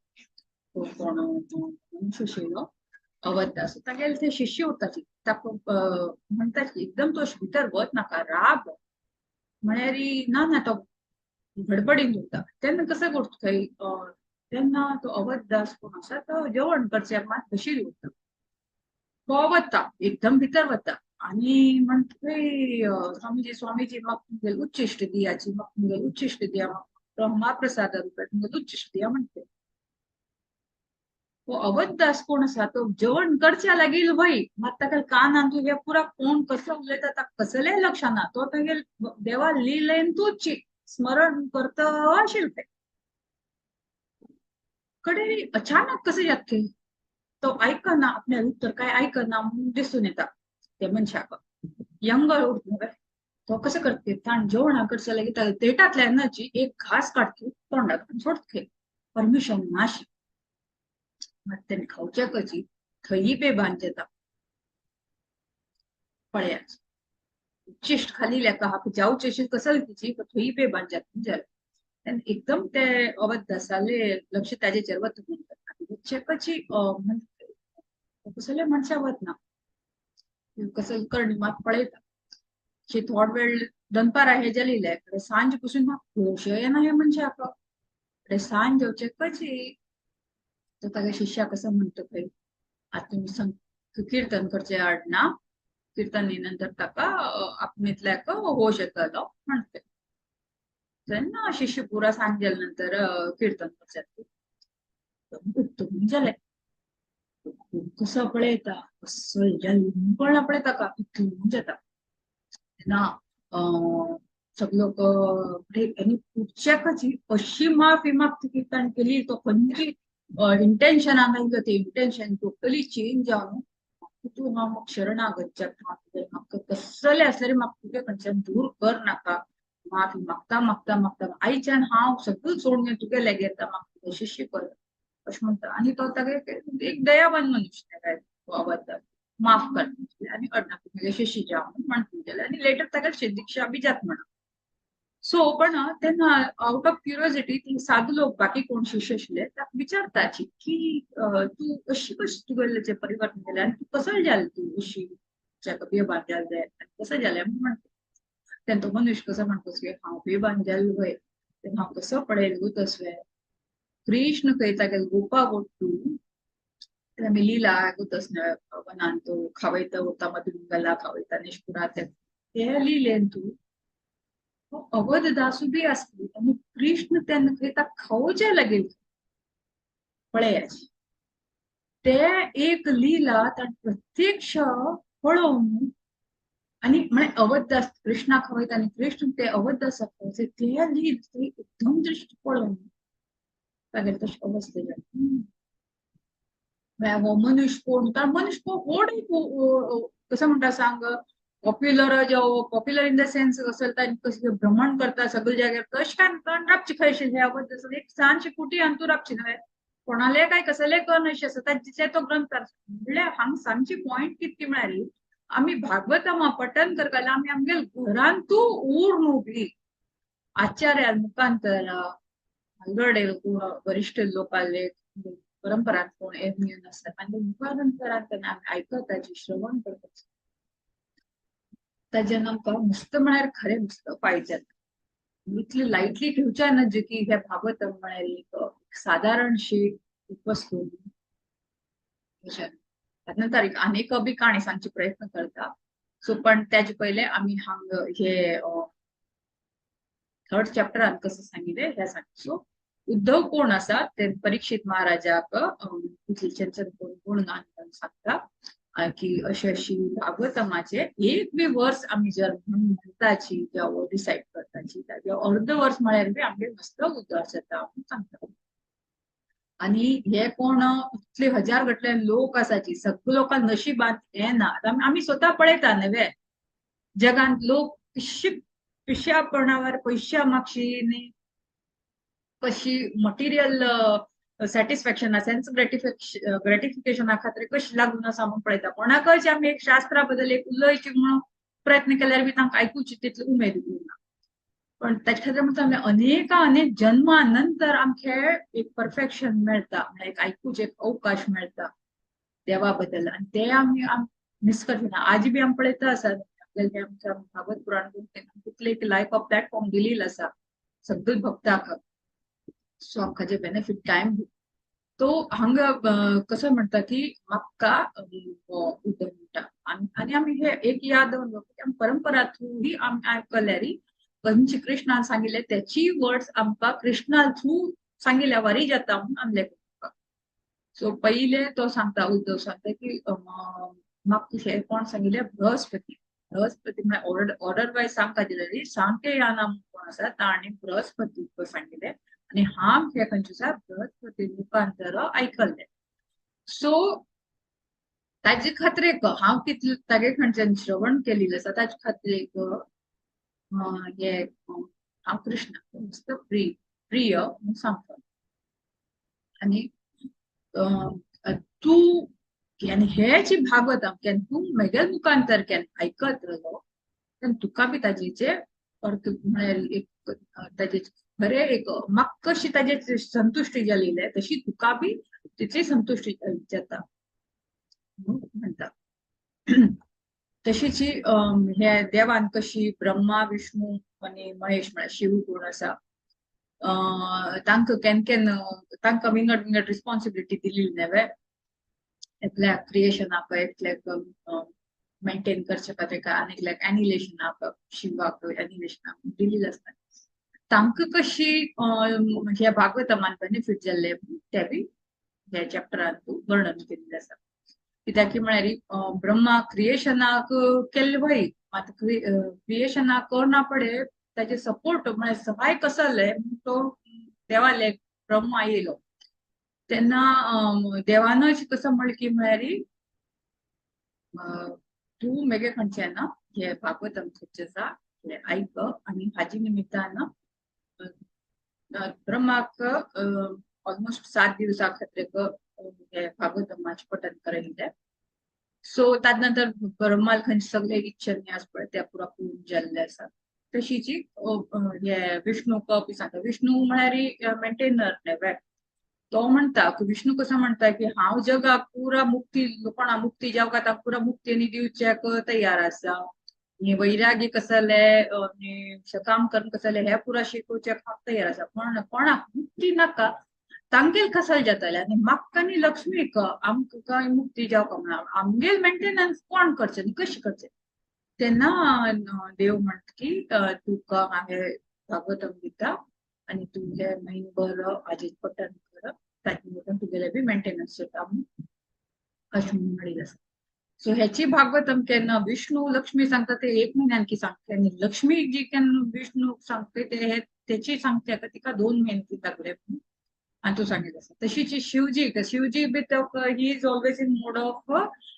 कोण शिश्य अवधदास तागेले थंय शिश्य उरताशी ताका म्हणटा एकदम तो भितर वच नाका राब म्हळ्यार ना ना तो गडबडीन उरता तेन्ना कसो करता थंय तेन्ना तो अवधदास कोण आसा तो जेवण करचे मात बशिल्लो उरता तो वता एकदम भितर वता आनी म्हणटा स्वामीजी म्हाका तुमगेले उच्चिश्ट दियाची म्हाका तुमगेले उच्चिश्ट दिया म्हाका महाप्रसाद रुपया तुमगेले उच्चिश्ट दिया म्हणटा तो अवधदास कोण आसा तो जेवण करच्या लागील वय मात ताका कानान तुगे पुरा कोण कसो उलयता ताका कसलेंय लक्ष ना तो तागेले देवा लिलेंतूच स्मरण करता आशिल्लो कडे अचानक कशें जाता तो आयकना आपल्या उत्तर काय आयकना म्हणून दिसून येता त्या मनशाक यंग उरता तो कसं करते ताण जेवणा करच्या लागीं तेटांतल्यान एक घास काडची तोंडाक सोडता परमिशन नाशी मात तेणे खावचे कशी थंय बेभान जाता पळयाच उच्चिश्ट खाली लेका हाका जावची अशी कसली तिची थंय बेभान जाता एकदम ते अवधदासाले लक्ष ताजेचेर वता म्हणटा वच्चे कशी कसले मनशा वतना कसं करणी म्हाका पळयता शी थोड वेळ दनपार हे जालेले सांज पसून म्हाका होश येना हे मनशाक सांज जेवचे कशी तो तागे शिष्याक असं म्हणतो खंय आता तुम्ही कीर्तन करचे आडना कीर्तनी नंतर ताका आपणेतल्याक होश येतलो म्हणते तेन्ना शिष्य पुरा सांज गेले नंतर कीर्तन करचे तुम्ही जाले कसं पळयता कसं पळयता का इतून जाता ना सगळं आणि पुढच्याची अशी माफी मागती कीर्तन केली तो खंयची इंटेन्शन आंगा ते इंटेन्शन टोटली चेंज जावन तू मग शरणागत म्हाका कसले असले म्हाका तुगे कडच्यान दूर कर नाका माफी मागता मागता मागता आईच्यान हांव सगळं सोडून तुगे लेगीत येता म्हाका तुगे शिष्य कर अशें म्हणटा आनी तो तागे एक दयावान मनुष्य ताका माफ करता आनी तुगे शिष्य जा म्हणून गेले आनी लेटर ताका दीक्षा बी जात म्हणा सो पण तेन्ना आउट ऑफ क्युरियोसिटी ती साधू लोक बाकी कोण शिष्य आशिल्ले ताका विचारताची की तू अशी कशी तुगेलें परिवर्तन केलें आनी तू कसो जालें तू अशी बेभान जालें कसं जालें म्हणटा तेन्ना तो मनुष्य कसो म्हणटोस की हांव बेभान जाल्लो वय तेन्ना हांव कसो पळयलो गो तसवें कृष्ण खंय तागेलो गोपा गोट्टू आमी लीला गुतसने वनान तो खावयता उरता मधुलिंगाला खावयता निष्पुरा ते लिहिलेन तू अवध दासू बी असली आणि कृष्ण तेन्ना खंय ताका खावचे लागेल पळयाची ते एक लीला ताणें प्रत्यक्ष पळोवन आनी म्हळ्यार अवधदास कृष्णा खवयता आनी कृष्ण ते अवधदासाक खवयता ते लील एकदम दृश्ट पळोवन तागेले तशें अवस्थे जाली हो मनुष्य कोण तर मनुष्य कोण कसं म्हणटा सांग पॉप्युलर इन द सेन्स कसं कसं भ्रमण करता सगळे जाग्यार तशें काय राबचे खंयशे हे अवध एक सांजचे कुटी आनी तूं राबची न्हय कोणाले काय कसले कर्ण अशें आसा ताचे तो ग्रंथ म्हणल्यार हांगा सांगची पॉयंट कितकी म्हळ्यार आमी भागवतमा पठन करताले आमी आमगे घरांतू उर न्हू बी आचार्याल मुखांतर हलगर्डे वरिष्ठ लोक आले परंपरांत कोण एमियन असतात आणि मुखांतरांत आमी आयकताची श्रवण करताची ताजेन आमकां मस्त म्हळ्यार खरें मस्त पाहिजे इतली लायटली ठेवच्या ना जे की हे भागवतम म्हळ्यार एक साधारणशी वस्तू नंतर अनेक बी काणी सांगचे प्रयत्न करता सो पण त्याचे पहिले आम्ही हांग हे थर्ड चॅप्टरान कसं सांगितले हे सांगसो उद्धव कोण आसा ते परीक्षित महाराजाक कोण सांगता की अशी अशी भागवतमाचे एक बी वर्स आम्ही जर म्हणटाची किंवा डिसाइड करताची अर्ध वर्स म्हळ्यार बी आमगे मस्त उद्धार जाता सांगता आणि हे कोण इतले हजार गटले लोक आसाची सगळे लोकांक नशिबात हे ना आम्ही स्वतः पळयता नव्हे जगांत लोक पिश्यापणावर पैशा मागशी कशी मटेरियल सॅटिस्फॅक्शन सेन्स ग्रेटिफिकेशना खातीर कशी लागून आसा म्हणून पळयता कोणाकच आमी एक शास्त्रा बद्दल एक उलयची म्हणून प्रयत्न केल्यार बी तांकां आयकुची तितली उमेद उरना पण त्याच्या खातीर म्हणटा अनेक जन्मानंतर आमचे एक परफेक्शन मेळटा म्हणजे एक आयकुचे एक अवकाश मेळटा देवा बद्दल आणि ते आमी मिस करना आज बी आमी पळयता आसात आमच्या भागवत पुराण कितले एक लायफ ऑफ प्लॅटफॉर्म दिलेलो आसा सगळे भक्ताक सो आमकां बेनिफिट टाइम तो हांगा कसं म्हणता की म्हाका उदक म्हणटा आणि आमी हे एक याद परंपरा थ्रू ही आमी आयकल्यार पंच कृष्णान सांगिल्ले त्याची वर्ड्स आमकां कृष्णा थ्रू सांगिल्ल्या वारी जाता म्हणून आमले सो पहिले तो सांगता उद्धव सांगता की म्हाका हे कोण सांगिल्ले बृहस्पती म्हळ्यार ऑर्डर वायज सांगता दिलेली सांके या नाम कोण आसा ताणी बृहस्पती सांगिल्ले आणि हांव हे खंयचे बृहस्पती मुखांतर आयकल्ले सो ताजे खातीर एक हांव कितले तागे खंयच्यान श्रवण केलेले आसा ताजे खातीर एक हे हांव कृष्ण मस्त प्रिय म्हणून सांगता आणि तू हे जी भागवतम केन्ना तू म्हगे मुखांतर केन्ना आयकत रावलो तेन्ना तुका बी ताजेचे अर्थ म्हळ्यार एक ताजे बरे एक म्हाका कशी ताजे संतुष्टी जाली तशी तुका बी तितली संतुष्टी जाता म्हणटा. तशीच हे देवान कशी ब्रह्मा विष्णू आणि महेश म्हळ्यार शिव कोण आसा तांकां केन तांकां विंगड विंगड रिस्पॉन्सिबिलिटी दिलेली न्हय एकल्या क्रिएशनाक एकल्याक मेंटेन करचे खातीर आनी एकल्याक एनिलेशनाक शिवाक एनिलेशनाक दिलेली आसता. तांकां कशी ह्या भागवतमान बेनिफिट जाल्ले ते बी ह्या चॅप्टरांत वर्णन केल्लें आसा. कित्याक की म्हळ्यार ब्रह्मा क्रिएशनाक केल्ले वय मात क्रिएशनाक करना पडे ताचे सपोर्ट म्हळ्यार सहाय कसो जाले तो देवाले ब्रह्मा येयलो तेन्ना देवानच कसं म्हण की म्हळ्यार तू मेगे खंयचे ना हे भागवतम खंयचे आसा हे आयक आनी हाजी निमित्तान ब्रह्माक ऑलमोस्ट 7 दिवसा खातीर हे भागवतमाचे पठन करायले. सो ताज नंतर ब्रह्माल खंयचे सगळे इच्छा आसा पळय ते पुरा पूर्ण जाल्ले आसा. तशीच हे विष्णूक बी सांगता. विष्णू म्हळ्यार मेंटेनर न्हय तो म्हणता की विष्णू कसं म्हणता की हांव जगाक पुरा मुक्ती कोणा मुक्ती जावका ताका पुरा मुक्ती आनी दिवच्याक तयार आसा. वैरागी कसले काम करून कसले हे पुरा शिकोवच्याक हांव तयार आसा पण कोणाक मुक्ती नाका तांगेल कसल जाताले आनी म्हाका आनी लक्ष्मीक आमकां मुक्ती जावका म्हणून आमगेल मेंटेनन्स कोण करचे आनी कशें करचे. तेन्ना देव म्हणटा की तुका हांवें भागवतम दिता आनी तू हे म्हयनोभर हाजें पठन कर ताजे तुगेले बी मेंटेनन्स जाता अशें म्हणलेलें आसा. सो हेची भागवतम केन्ना विष्णू लक्ष्मी सांगता ते 1 म्हयन्यान की सांगता आनी लक्ष्मी जी केन्ना विष्णू सांगता ते तेची सांगता तिका 2 म्हयने की लागले आणि तू सांगितलं आसा. तशीच शिवजी बी he is always in mode of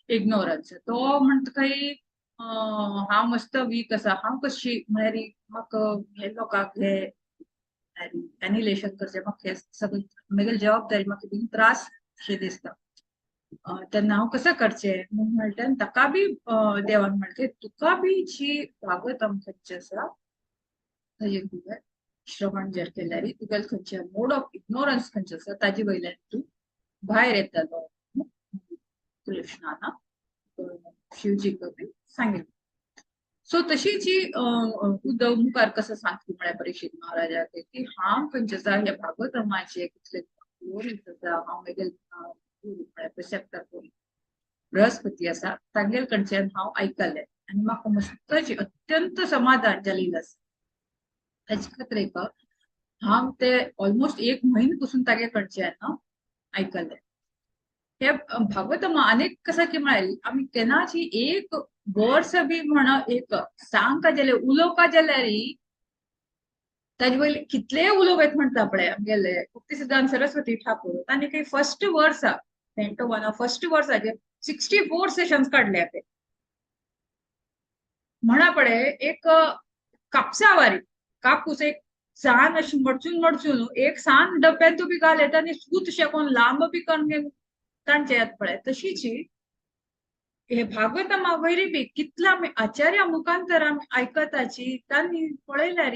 ignorance. तो म्हणटा काही हांव मस्त वीक आसा हांव कशी म्हळ्यार म्हाका हे लोकांक हे एनिलेशन करचे म्हाका हे सगळी म्हगेली जबाबदारी म्हाका बीन त्रास अशें दिसता तेन्ना हांव कसं करचें म्हूण म्हणटा ताका बी देवान म्हणलें तुका बी जी भागवतम खंयची आसा ताजेर तुवें श्रवण जर केल्यार तुगेलें खंयचे मोड ऑफ इग्नोरन्स खंयचे आसा ताजे वयल्यान तूं भायर येतलो कृष्णान शिवजीक बी सांगितलें. सो तशी जी उद्धव मुखार कसं सांगता म्हळ्यार परीक्षित महाराजाक की हांव खंयचे आसा हे भागवतमाचे कितले ग्लोरीज आसा हांव मेगेल म्हळ्यार प्रिसेप्टर बृहस्पती आसा तांगेल कडच्यान हांव आयकलें आनी म्हाका मस्त अत्यंत समाधान जाल्लें आसा. ताचे खातीर हांव ते ऑलमोस्ट 1 म्हयनो पसून तागे कडच्यान आयकलें. हे भागवतम अनेक कसं की म्हळ्यार आमी केन्नाची एक वर्स बी म्हणा एक सांगता जाल्यार उलोवपा जाल्यार ताजे वयले कितले उलोव येता म्हणटा पळय आमगेले भक्ती सिद्धांत सरस्वती ठाकूर तांणी काही फर्स्ट वर्सा पेंटो वन फर्स्ट वर्साचे 64 सेशन्स काडले ते म्हणा पळय एक कापसावारी कापूस एक सान अशी मडचून मडचून एक सान डब्यात बी घाल येता आनी सूत शेकोन लांब बी करून तांचे येता पळय तशीच हे भागवतमा वयरी बी कितला आचार्या मुखांतर आमी आयकताची तांणी पळयल्यार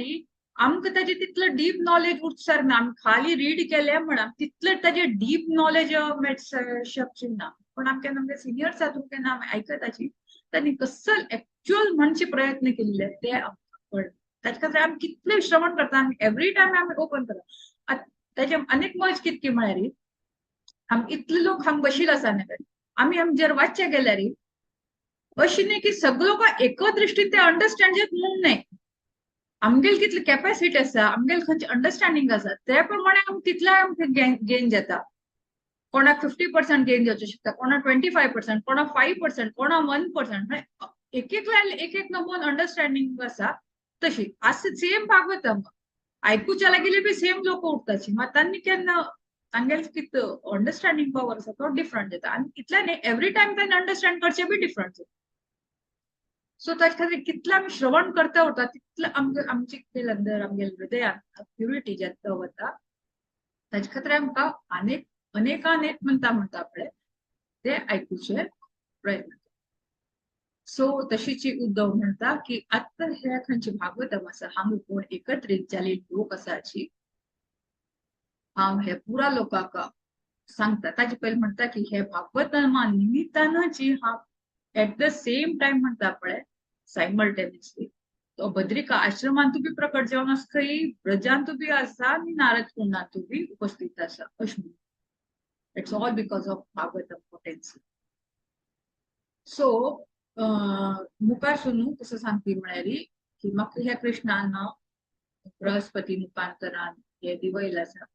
आमकां ताजे तितलें डीप नॉलेज उरचार ना आमी खाली रीड केलें म्हणून तितलें ताजे डीप नॉलेज मेळच शकचे ना पण आमकां आमगे सिनियर साधू केन्ना आमी आयकताची तांणी कसल एक्चुअल म्हणचे प्रयत्न केल्ले ते आमकां कळटा. ताचे खातीर आमी कितले श्रवण करता आमी एवरी टायम आमी ओपन करता. ताचे अनेक मज कितके म्हळ्यार आमी इतले लोक हांगा बशिल्ले आसा न्हय आमी जर वाचचे गेल्यार अशी न्ही की सगळो का एका दृश्टीन ते अंडरस्टँड जात म्हणून न्हय आमगेल कितली कॅपॅसिटी आसा आमगेल खंयची अंडरस्टँडिंग आसा ते प्रमाणे आमी तितले आमकां गेन जाता. कोणाक 50% गेन जावचें शकता कोणाक 25% कोणाक 5% कोणाक 1% एक एक नमून अंडरस्टँडिंग आसा. तशी असं सेम भागवतम आयकुच्या लागीं बी सेम लोक उरताची मात तांणी केन्ना तांगेल कित अंडरस्टँडिंग पावर आसा तो डिफरंट जाता आनी इतलें न्ही एवरी टायम तांणी अंडरस्टँड करचें बी डिफरंट जाता. सो ताचे खातीर कितलें आमी श्रवण करता उरता तितलें आमचे अंदर आमगे हृदयात प्युरिटी जाता वता. ताचे खातीर आमकां अनेक म्हणटा पळय ते आयकुचे प्रयत्न. सो तशीच उद्धव म्हणटा की आत्ता हे खंयचे भागवतम आसा हांगा कोण एकत्रीत जाल्ले लोक आसाची हांव हे पुरा लोकांक सांगता ताजे पहिले म्हणता की हे भागवतामा निमित्तानं जी हा एट द सेम टाइम म्हणता पळय सायमल्टेनियसली तो बद्रिका आश्रमांतू बी प्रकट जावन आसा खंय ब्रजांतू बी आसा आनी नारद कुंडांतू बी उपस्थित आसा अशें it's all because of Bhagavatam potency. So मुखार सुनू कसं सांगती म्हळ्यार की म्हाका ह्या कृष्णान बृहस्पती मुखांतरान हे दिवयल आसा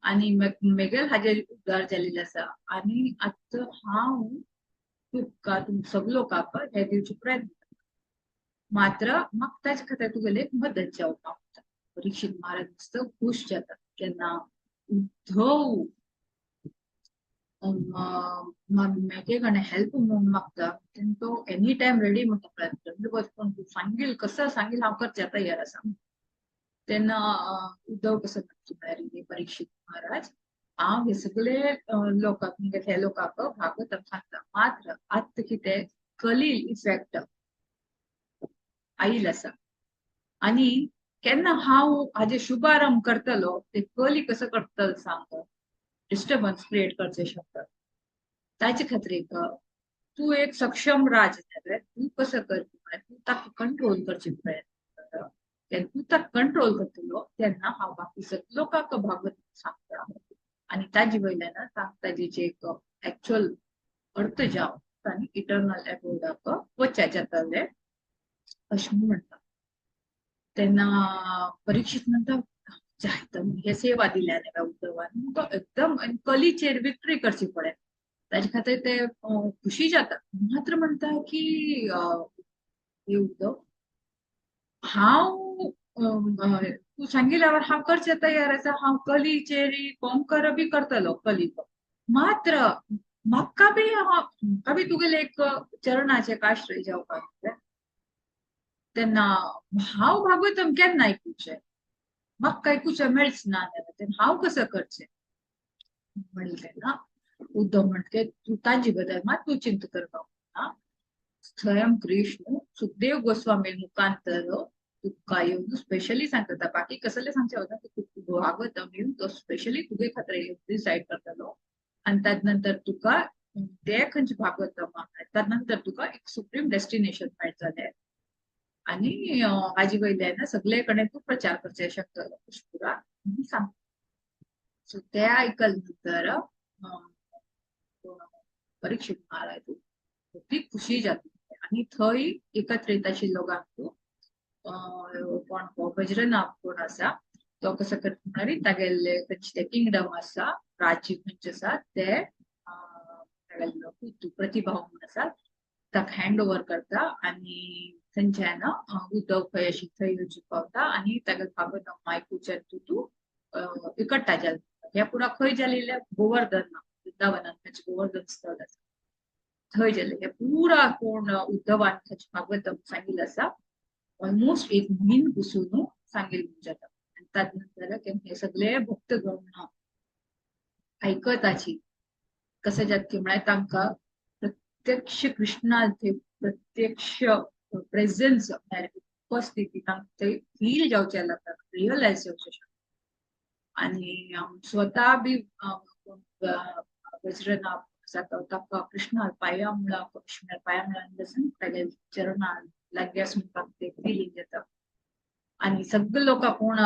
आणि मेगेल हाजेर उद्धार जाल्लेले आसा आणि आतां हांव तुका सगलोकाक हे दिवचे प्रयत्न करता. मात्र म्हाका ताचे खातीर तुगेले एक मदत जावपाक जाय. परीक्षित महाराज मस्त खुश जाता केन्ना उद्धव मेघेकडे हेल्प म्हणून मागता तो एनी टाइम रेडी म्हणटा प्रयत्न पण तू सांगील कसं सांगील हांव करचें तयार आसा. तेन्ना उद्धव कसं म्हणटा म्हळ्यार परीक्षित महाराज हांव हे सगळे लोकांक म्हणजे हे लोकांक भागवतम सांगता मात्र आत्ता कितें कलील इफेक्ट आयिल्लो आसा आणि केन्ना हांव हाजे शुभारंभ करतलो ते कली कसं करतलो सांग डिस्टर्बन्स क्रिएट करचे शकता. ताचे खातीर तू एक सक्षम राज तू कसं करता तू ताका कंट्रोल करचे प्रयत्न कर. तेन्ना तू ताका कंट्रोल करतलो तेन्ना हांव बाकी सगळ्या लोकांक भागवत सांगता आणि ताजे वयल्यान ताजेचे एक एक्चुअल अर्थ जावन आनी इटर्नल एबोर्डाक वचचे जातले अशें म्हणटा. तेन्ना परीक्षित म्हणटा जायत हे सेवा दिल्याने उद्धवान तो एकदम कलीचेर विक्ट्री करची पडेल ताजे खातीर ते खुशी जाता. मात्र म्हणटा की उद्धव हांव तू सांगिल्यावर हांव करचे तयार आसा हांव कलीचेर कोंकर बी करतलो कलीक मात्र म्हाका बी तुगेले एक चरणाचे आश्रय जावपाक जाय. तेन्ना हांव भागवतम केन्ना आयकुचें म्हाका आयकुचें मेळच ना तेन्ना हांव कसं करचें म्हणलें तेन्ना उद्धव म्हणटा तू ताजे बद्दल मात तू चिंता करपाक ना. स्वयं कृष्ण सुखदेव गोस्वामी मुखांतर तुका येवन स्पेशली सांगता बाकी कसले सांगचे होता भागवतम येवन तो स्पेशली तुगे खातीर डिसायड करतलो आणि त्यानंतर तुका ते खंयचे भागवतम त्यानंतर तुका एक सुप्रीम डेस्टिनेशन मेळटलें आणि हाजे वयल्यान सगळे कडेन तू प्रचार करचे शकतलो पुरा सांग. सो ते आयकल नंतर परीक्षित महाराज ती खुशी जाता आणि थंय एकत्रित आशिल्लो गांव कोण वज्रनाभ कोण आसा तो कसो करता म्हळ्यार तागेले खंयचे किंगडम आसा राज्य खंयचे आसा ते प्रतिभा म्हणून आसा ताका हँड ओव्हर करता आणि थंयच्यान उद्धव खंय अशी थंय येवची पावता आणि ताका भागवतम आयकुचें तू इकट्टा जाता. हे पुरा खंय जाल्लें गोवर्धन वृंदावनान ताचें गोवर्धन स्थळ आसा थंय जाल्लें हे पुरा कोण उद्धवान ताचें भागवतम सांगिल्लें आसा ऑलमोस्ट एक म्हयनो बसून सांगिल्लें जाता. आनी ताजे नंतर हे सगळे भक्तगण आयकताची कसं जाता की म्हळ्यार तांकां प्रत्यक्ष कृष्णाचे प्रत्यक्ष प्रेझेन्स उपस्थिती तांकां थंय फील जावचें लागता रियलायज जावचें शकता. आणि स्वता बी वज्रनाभ जाता ताका कृष्णा पांयां पांयां बसून तागे चरणां लागीं आसून ते फिलींग जाता. आणि सगळे लोक कोण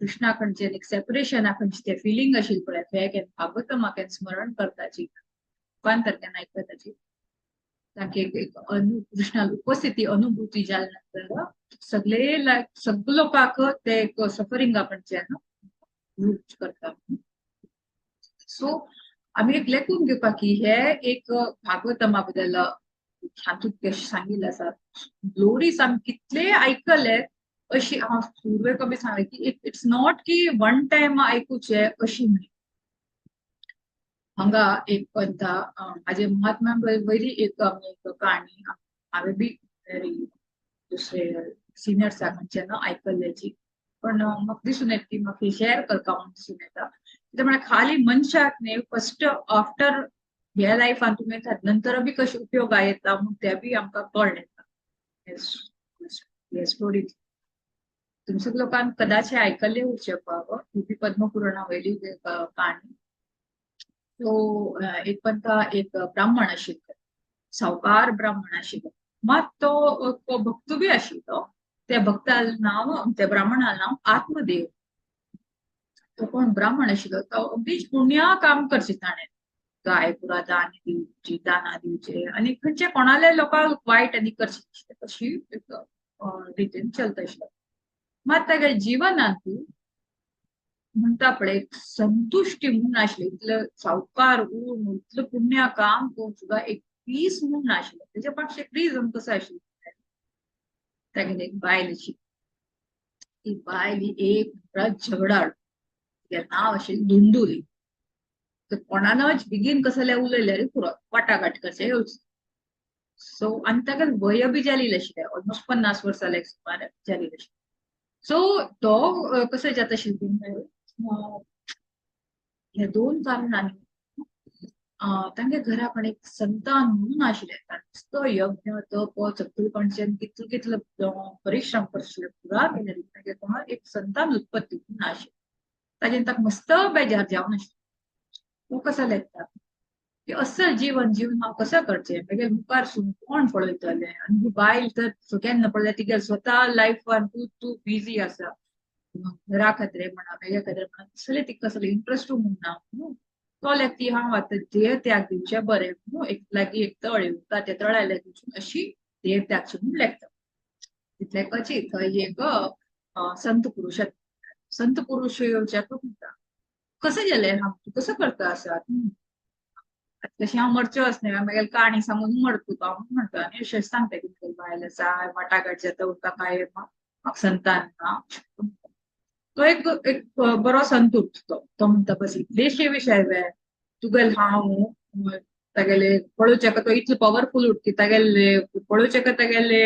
कृष्णा कडचे एक सेपरेशना खंयचे ते फिलींग आशिल्लें पळय हे भागवतमाक स्मरण करताची मुखांतर केन्ना आयकताची तांके एक कृष्णा उपस्थिती अनुभूती जाल्या नंतर सगळे लोकांक ते एक सफरिंगा कडच्यान रूच करता. सो आमी एक लेखून घेवपाक की हे एक भागवतमा बद्दल हातूंत सांगिल्लें आसा ग्लोरीज आमी कितले आयकले अशी हांव सुरवेक कमी सांगलें की इट्स नॉट की वन टायम आयकुचें अशी न्ही. हांगा एक पंथा हाजे महात्म्या वयली एक काणी हांवें बी दुसरे सिनियर साकडच्यान आयकल्ल्याची पण म्हाका दिसून येता की म्हाका शेअर करता म्हणून दिसून येता कित्याक म्हळ्यार खाली मनशाक न्ही फस्ट आफ्टर ह्या लायफान तुमी नंतर बी कशे उपयोगा येता म्हूण ते बी आमकां कळ्ळें हे स्टोरी. तुमी सगळे लोकांक कदाचित आयकल्ले उरचे बी पद्मपुराणा वयली काणी तो एक पंथा एक ब्राह्मण आशिल्लो, सावकार ब्राह्मण आशिल्लो. मात तो भक्त बी आशिल्लो. त्या भक्ताल नाव, त्या ब्राह्मणाल नाव आत्मदेव. तो कोण ब्राह्मण आशिल्लो तो अगदीच पुण्या काम करचे ताणें. गाय पुरा दान दिवची, दाना दिवचे आनी खंयचे कोणाले लोकांक वायट आनी करचे नाशिल्ले, तशी एक रितीन चलता आशिल्लो. मात तागे जिवनांत म्हणटा पळय एक संतुष्टी म्हणून नाशिल्ली. इतलं सावकार उरून इतलं पुण्य काम करून सुद्धा एक पीस म्हणून नाशिल्लो. तेच्या फाटलें एक रिजन कसो आशिल्लो, तागेली एक बायल आशिल्ली. ती बायल ही एक झगडाळ. तिचें नाव आशिल्लें धुंदुली. तर कोणानच बेगीन कसले उलयल्यार पुरो वाटाघाट करचे येवचे. सो आनी ताका वय बी जाल्लेलें आशिल्लें, ऑलमोस्ट 50 वर्सां सुमार जाल्लेलें आशिल्लें. सो तो कसो जाता आशिल्लो, ह्या दोन कारणांनी तांच्या घरा पण एक संतान म्हणून आशिल्लें. नुसतो यज्ञ तप चतुरपणच्यान कितलो कितलो परिश्रम करशिल्ले पुरा केलेली तागे कोणाक एक संतान उत्पत्ती म्हणून आशिल्ली. ताजें ताका मस्त बेजार जावन आशिल्लें. तो कसो लेखता की असं जीवन जीवन हांव कसं करचें, मागीर मुखार सून कोण पळयतलें. आनी ही बायल तर केन्ना पळयल्यार तिगे स्वता लायफान तूं बिजी आसा, घरा खातीर म्हणा वेगळ्या खातीर म्हणा, तसलें तिका कसलें इंट्रस्ट म्हणून ना. तो लेख ती हांव आतां देह त्याग दिवचें बरें म्हणून एक लागीं एक तळ येवता, त्या तळ्या लागीं अशी देह त्यागची म्हणून लेखता. तितले कची थंय एक संत पुरुश, संत पुरुश येवच्याक म्हणटा कसं गेलें हांव, तूं कसं करता आसा. तशी हांव मरच्यो न्हय, मागीर काणी सांगून मरता तुका म्हणून म्हणटा. आनी अशें सांगता की तुगेली बायल आसा, वाटाघाट जाता उरता काय म्हाका संतान ना. तो एक बरो संत उरता. तो म्हणटा बस इतलेशे विशय वे तुगेल हांव तागेले पळोवचेका तो इतलो पॉवरफुल उरता, तागेले पळोवचेका तागेले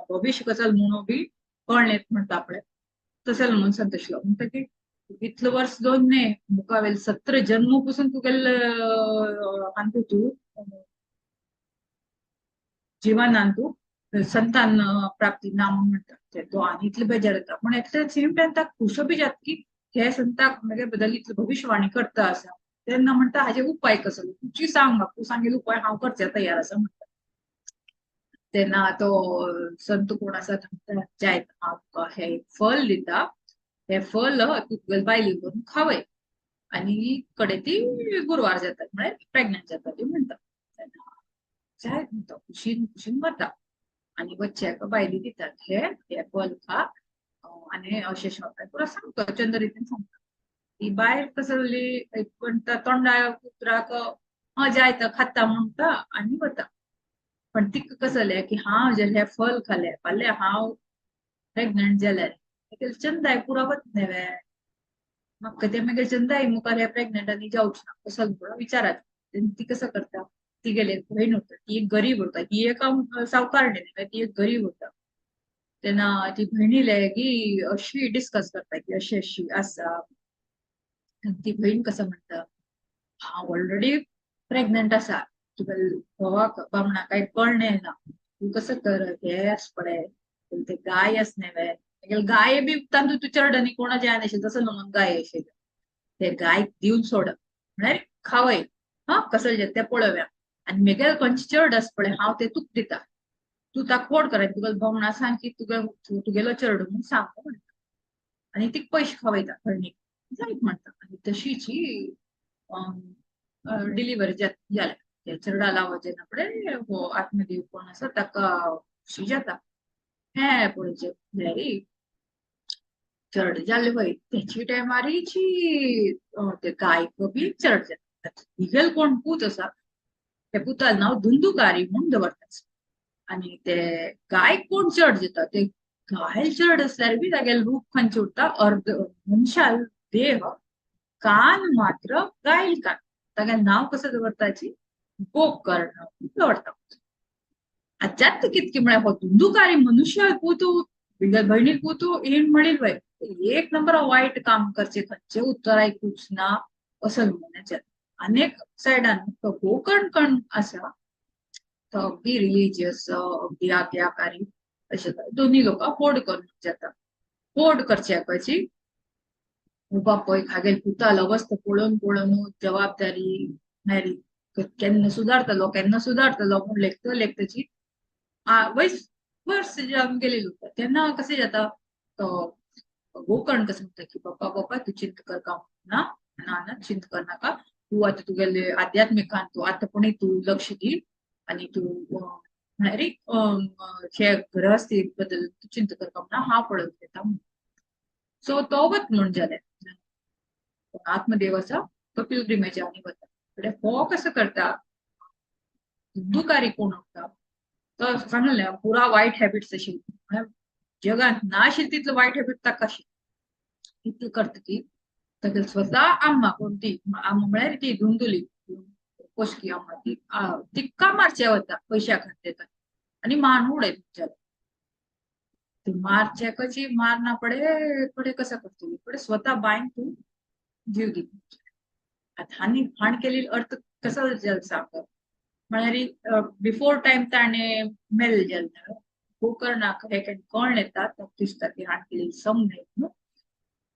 भविश्य कसो म्हणून बी कळ्ळें म्हणटा पळय तसलें म्हणून संत आशिल्लो. म्हणटा की इतलं वर्स दोन न्हय, मुखावेल 17 जन्म पासून तुगेल हांतू तूं जिवनांत तूं संतान प्राप्ती ना म्हणून म्हणटा. तो आनी इतलो बेजार जाता. पूण एट द सेम टायम ताका खुशो बी जाता की हे संताक मागे बद्दल इतलो भविष्यवाणी करता आसा. तेन्ना म्हणटा हाजे उपाय कसो, तुजी सांग म्हाका, तूं सांगिल्लो उपाय हांव करचे तयार आसा म्हणटा. तेन्ना तो संत कोण आसा जायत हांव तुका हे फल दिता, हे फल तूं तुगेले बायलेक व्हरून खावय आनी कडेन ती गुरवार जाता म्हळ्यार प्रेग्नंट जाता ती म्हणटा. जायत म्हणटा खुशीन खुशीन वता आनी बच्च्याक बायली दितात हे फल खा आनी अशें पुरो सांगता चंद रितीन सांगता. ती बायल कसो एक म्हणटा तोंडा उतराक जायत खाता म्हणटा आनी वता. पण तिका कसो जालें की हांव जे हे फल खालें फाल्यां हांव प्रेग्नंट जाल्यार चंदाय पुरो वता न्हय वे, म्हाका ते मागीर चंदाय मुखार हे प्रेग्नंट आनी जावचें ना असो पुरो विचारात. ती कसं करता, ती गेले बहीण उरता, ती एक गरीब उरता, ती एक सावकार न्हय, ती एक गरीब उरता. तेन्ना ती भयणी लेगी अशी डिस्कस करता की अशी अशी आसा. ती बहीण कसं म्हणटा हांव ऑलरेडी प्रेग्नंट आसा, तुगेल घोवाक बामणाक काही कळ्ळें ना, तूं कसं कर हे आस पळय ते गाय आस न्हय वे, गाय बी तांदूळ तूं चड आनी कोणा जाय नाशिल्लें तसो न्हू गाय आशिल्लें. ते गायक दिवन सोड म्हळ्यार खावय कसं जें तें पळोवया. आनी म्हगेल खंयचे चड आस पळय हांव ते तुका दिता, तूं ताका फोड कर तुगेलो भोवणा सांग की तुगेलो चड म्हणून सांग म्हणटा. आनी तिका पयशे खावयता भयणीक. जायत म्हणटा. आनी तशीच ही डिलिव्हरी जाल्या. ते चरडा लावा जेन्ना पळय हो आत्मदेव कोण आसा ताका खुशी जाता. हे पळोवचें म्हळ्यार चड जालें वय तेची टायमारीची ते गायक बी चड जाता. हिगेल कोण पूत आसा त्या पुताल नांव धुंदुकारी म्हणून दवरता. आनी ते गायक कोण चड जाता, ते गायल चड आसल्यार बी तागेलें रूप खंयचें उरता अर्द मनशाल देह, कान मात्र गायल कान. तागेलें नांव कसं दवरताची गोकर्ण दवरता. जाता कितकी म्हळ्यार हो धुंदुकारी मनुष्य पूतू भयणीक पूतू हिण म्हणील वय एक नंबर वायट काम करचे खंयचे उत्तर आयकूच ना असं म्हणण्याचे. अनेक सायडान तो गोकर्ण कण आसा तो अगदी रिलिजियस अगदी आज्ञाकारी अशें दोन्ही लोकां फोड करून जाता. फोड करचे पयची बापय खागेल पुतालो वस्त पळोवन पळोवन जबाबदारी मेरी केन्ना सुदारतलो म्हूण लेखत लेखताची वयस वर्स जावन गेलेली उरता तेन्ना कशें जाता तो गोकर्ण कसं म्हणता की बाप्पा बाप्पा तू चिंत कर का ना ना ना चिंत कर नाका तू आता तुगेले आध्यात्मिकान तू आता पण तू लक्ष दी आणि तू म्हळ्यार हे गृहस्थी बद्दल तू चिंत करता ना हांव पळोवन घेता सो तो वत म्हूण जालें आत्मदेव आसा तो पिलग्रिमेजांनी वता फुडें हो कसो करता दुकारी कोण उरता तो सांगलें पुरा वायट हॅबिट्स आशिल्ली जगात ना आशिल्ली तितलो वायट हॅबिट ताका आशिल्ली इतलें करता की ताका स्वता आम्मा कोणती आम्मा म्हळ्यार ती धुंदुली पोसकी आम्मा ती तिका मारचे वता पयशा खातीर आनी मान उडयता मारचे कशी मार ना पडे पडे कसा करतली पडे स्वतः बायन तू जीव दी आता हानी हाण केलेली अर्थ कसा सांगता म्हळ्यार बिफोर टाइम ताणे मेल जाल्लो गोकर्णाक हे कोण येता तो दिसता की हाण केलेली समने न्हू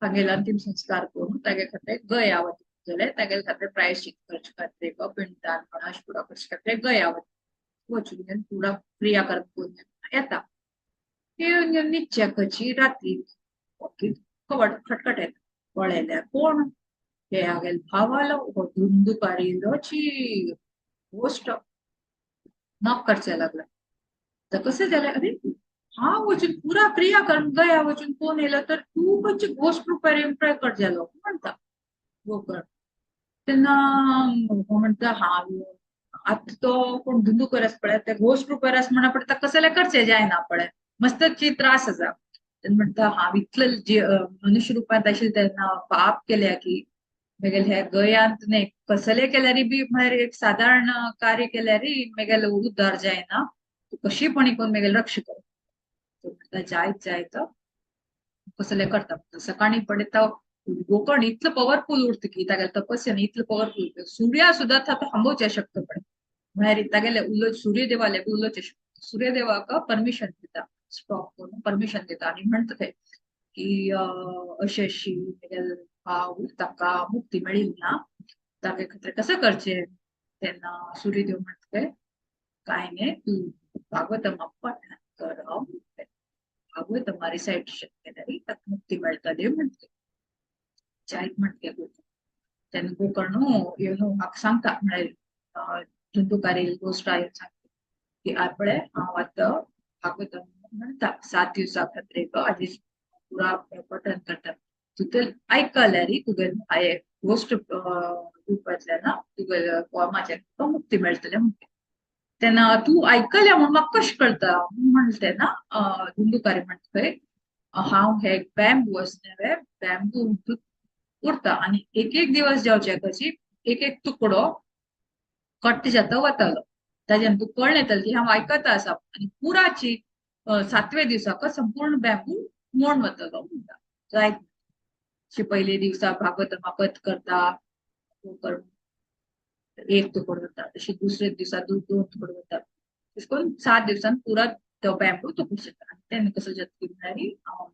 तागेले अंतिम संस्कार करून तागे खातीर गया वता जाल्यार तागेले खातीर प्रायश्चित करचे खातीर पिंडदान अशपुडा करचे खातीर गया वता वचून पुरा क्रिया करून येता नित्याची रात्री कवट खटखट येता पळयल्यार कोण हे आगेल भावालो हो धुंदुकारिलोची गोष्ट नॉक करचे लागला तर कसं जालें अरे हा वचून पुरा क्रिया करून गया वचून कोण येयलो तर तू खंयची गोष्ट प्रकट जालो म्हणटा गोकर्ण तेन्ना हो म्हणटा हांव आता तो कोण धुंदुकर आसा पळय ते घोस्ट रुपार आसा म्हणा पडटा कसले करचे जायना पळय मस्तची त्रास आसा म्हणटा हांव इतलें मनुष्य रुपांत आशिल्लें तेन्ना पाप केल्या की मेगेल हे गयांत न्ही कसले केल्यारी बी म्हळ्यार एक साधारण कार्य केल्यारी मेगेल उद्धार जायना कशीपणी करून मेगेल रक्षा कर जायत जायत कसले करता सकाळी पडता गोकर्ण इतलं पॉवरफुल उरता की तागेले तपस्यान इतलं पॉवरफुल उरता सूर्या सुद्धा थांबवचे शक्त पडे म्हळ्यार तागेले उलोवचे सूर्यदेवाले उलोवचे शक्त सूर्यदेवाक परमिशन दिता स्टॉप करून परमिशन दिता आणि म्हणटा ते की अशी अशी भाव ताका मुक्ती मेळिल्ली ना तागे खातीर कसं करचें तेन्ना सूर्यदेव म्हणटा काय न्ही तू भागवतम पठण कर भागवतम रिसायट केल्यार ताका मुक्ती मेळटली म्हणटा जायत म्हणटा तेन्ना गोकर्ण म्हाका सांगता म्हळ्यार धुंदुकारी गोश्ट आयन सांगता की आपळे हांव आतां भागवतम म्हणटा 7 दिवसां खातीर आधी पुरा पठण करता तुका आयकल्यार तुगेल हाये गोश्ट रूपांतल्यान तुगेल्या फॉर्माचेर मुक्ती मेळटले म्हणटा तेन्ना तू आयकल्या म्हूण म्हाका कशें कळटा म्हणटा तेन्ना धुंदुकारी म्हणटा थंय हांव हे बॅम्बू आसता बॅम्बू उरता आणि एक एक दिवस जावचे कशी एक एक तुकडो कट जाता वतालो ताच्यान तू कळण येतली की हांव आयकता आसा आनी पुराची 7व्या दिसाक संपूर्ण बॅम्बू मोड वतलो म्हणटा जायत पयले दिवसा भागवतमा पद करता एक तुकडो वता तशी दुसरे दिसा 2 तुकडो वता तशें करून 7 दिवसान पुरा तो बॅम्बू तुकडो जाता तेन्ना कसो जाता की म्हळ्यार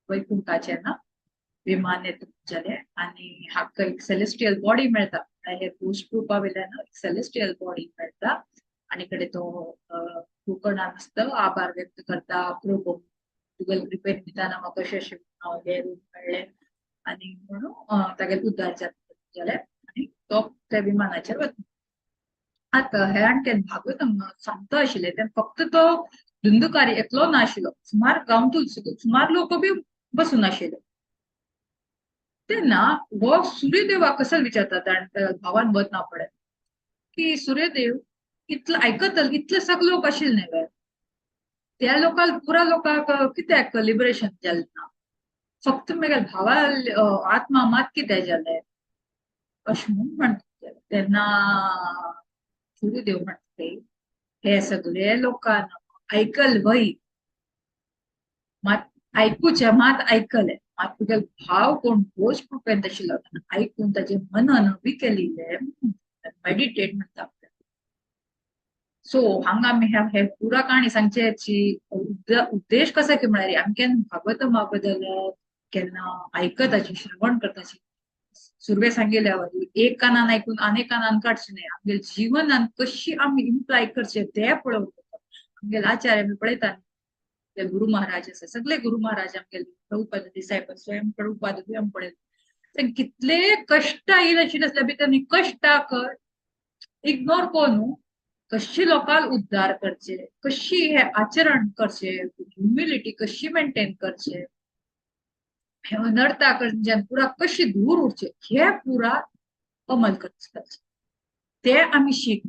वैकुंठाचें ना विमान येता जाले आणि हाका एक सेलेस्टियल बॉडी मेळटा हे गोश्ट रुपा वयल्यान एक सेलेस्टियल बॉडी मेळटा आणि कडे तो गोकर्णान आसता आभार व्यक्त करता प्रभू तुगेल कृपेन निदान म्हाका अशें हे रूप मेळ्ळें आणि म्हणून तागेले उद्धार जाता जाले आणि तो त्या विमानाचेर वता आता हे आणखी भागवतम सांगता आशिल्ले ते फक्त तो धुंदुकारी एकलो नाशिल्लो सुमार गांवतूल सुमार लोक बी बसून आशिल्ले तेन्ना हो सूर्यदेवा कसं विचारता भावान वत ना पडे की सूर्यदेव इतलं आयकतल इतले सगळे लोक आशिल्ले न्ही त्या लोकांक पुरा लोकांक कित्याक लिबरेशन जालें ना फक्त मेगेल भावा आत्मा मात कितें जालें अशें म्हणून म्हणटा तेन्ना सूर्यदेव म्हणटा हे सगळे लोकांन आयकल वय मात आयकुचे मात आयकले मात तुगेल भाव कोण गोश्ट रुपेंत आशिल्लो आयकून ताचे मनन बी केल्ले मेडिटेट म्हणटा सो हांगा आमी हे पुरा काणी सांगचेची उद्देश कसो की म्हळ्यार आमच्यान भागवतमा बद्दल केन्ना आयकताची श्रवण करताची सुरवे सांगेल्या वरी एक कानान आयकून आनी कानान काडचे नाही आमगे जीवनान कशी आमी इम्प्लाय करचे ते पळोवप आमगे आचार्य आमी पळयता गुरु महाराज आसा सगळे गुरु महाराज आमगे प्रभुपाद डिसायपल स्वयं प्रभुपाद बी आमी पळयता ते कितले कष्ट येयले असल्या भितर कष्टाक इग्नोर करून कशी लोकांक उद्धार करचे कशी हे आचरण करचे ह्युमिलिटी कशी मेंटेन करचे हे अनर्था कडच्यान पुरा कशी दूर उरचे हे पुरा अमल करचे ते आमी शिक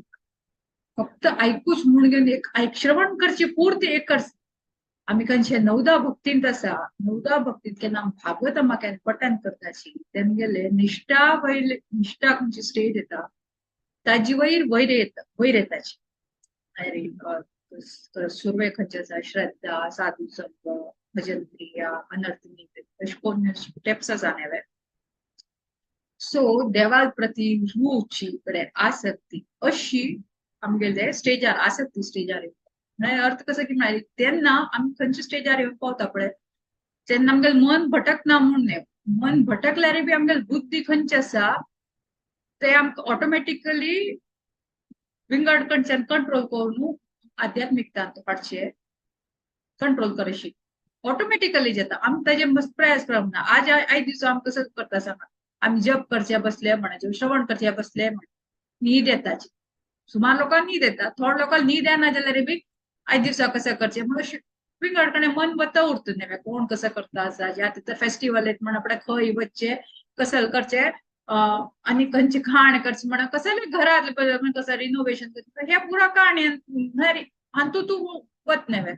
फक्त ऐकूच म्हणून घेवन एक श्रवण करचे पुरते एक करचे आमी खंयचे 9दा भक्तींत आसा 9दा भक्तींत केन्ना भागवतमा केन्ना पठण करताची तेमगेले निष्ठा वयले निष्ठा खंयची स्टेज येता ताजी वयर येताची सुरवे खंयचे आसा श्रद्धा साधू संग भजन क्रिया अनर्थ अशे कोण स्टेप्स आसा नवे सो देवा प्रती रूची कडेन आसक्ती अशी आमगेले स्टेजार आसक्ती स्टेजार अर्थ कसो की म्हळ्यार तेन्ना आमी खंयच्या स्टेजार येवन पावता पळय तेन्ना आमगेलें मन भटकना म्हणून मन भटकल्यार बी आमगेली बुद्धी खंयची आसा ते आमकां ऑटोमॅटिकली विंगड कडच्यान कंट्रोल करून आध्यात्मिकता हाडचे कंट्रोल करशी ऑटोमॅटिकली जाता आमी ताजे मस्त प्रयास करना आज दिवसा आमी कसो करता सांगा आमी जप करचे बसले म्हणाचे श्रवण करचे बसले म्हण न्हीद येताची सुमार लोकांक न्हीद येता थोड लोकांक न्हीद येना जाल्यार बी आयज दिवसा कसं करचे म्हणून विंगड कडेन मन वता उरत न्ही कोण कसं करता आसा या तिथं फेस्टिवल येत म्हण आपणे खंय वचचे कसं करचे आणि खंयची खाण करचे म्हणून कसं घरात कसं रिनोवेशन करचे हे पुरा काणी आणि तू वत नव्हे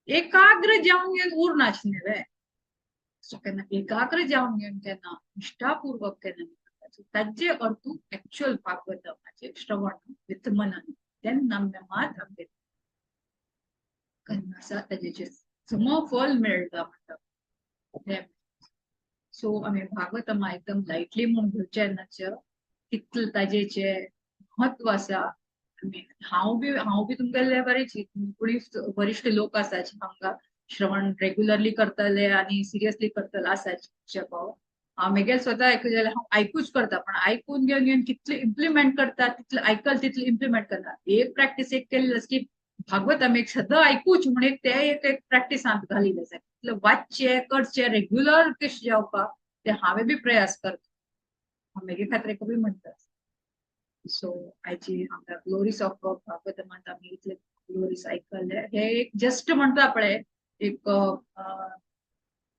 एकाग्र जावन घेवन उरनाच नव्हे सो केन्ना एकाग्र जावन घेवन केन्ना निष्ठापूर्वक केन्ना ताजे अर्थ एक्चुअल भागवतमाचे श्रवण विथ मनन तेन्ना मात आमगे केन्ना ताजेचे समफल मेळटा म्हणटा सो आमी भागवतमा एकदम लायटली म्हणून घेवचे नाच कितले ताजेचे महत्व आसा हांव बी तुमगेले बरेच वरिष्ठ लोक आसा हांगा श्रवण रेग्युलरली करतले आणि सिरियसली करतले आसाचे हांव मेगेल स्वता हांव आयकूच करता पण आयकून घेवन कितले इम्प्लिमेंट करता तितले आयकल तितले इम्प्लिमेंट करता एक प्रॅक्टिस एक केल्ली की भागवतम एक सदां आयकूच म्हणून ते एक प्रॅक्टिसांत घालिल्ले आसा कितले वाचचे करचे रेग्युलर कशें जावपाक ते हांवें बी प्रयास करता हांव मेगे खातीर बी म्हणटा सो आयची आमकां ग्लोरीज ऑफ भागवतमांत आमी इतले ग्लोरीज आयकल्ले हे एक जस्ट म्हणटा पळय एक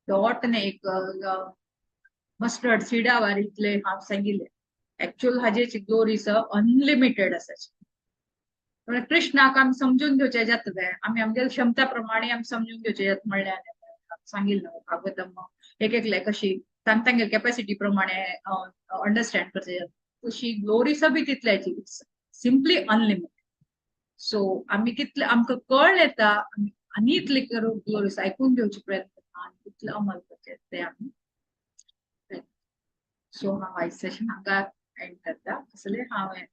डॉट ने एक मस्टर्ड सिडा वार इतले हांव सांगिल्ले एक्चुअल हाजेची ग्लोरीज अनलिमिटेड आसाची पण कृष्णाक आमी समजून घेवचे जातले आमी आमगे क्षमता प्रमाणे आमी समजून घेवचे जाता म्हणल्यार सांगिल्लो भागवतम एक कशी तांगे कॅपॅसिटी प्रमाणे अंडरस्टँड करचे तशी ग्लोरीज बी तितल्याची सिम्पली अनलिमिटेड सो आमी कितले आमकां कळ येता आनी इतले ग्लोरीज आयकून घेवचे प्रयत्न करता आनी कितले अमल करचे ते आमी सो हांव आयज सेशन हांगा एंड करता असले हांवें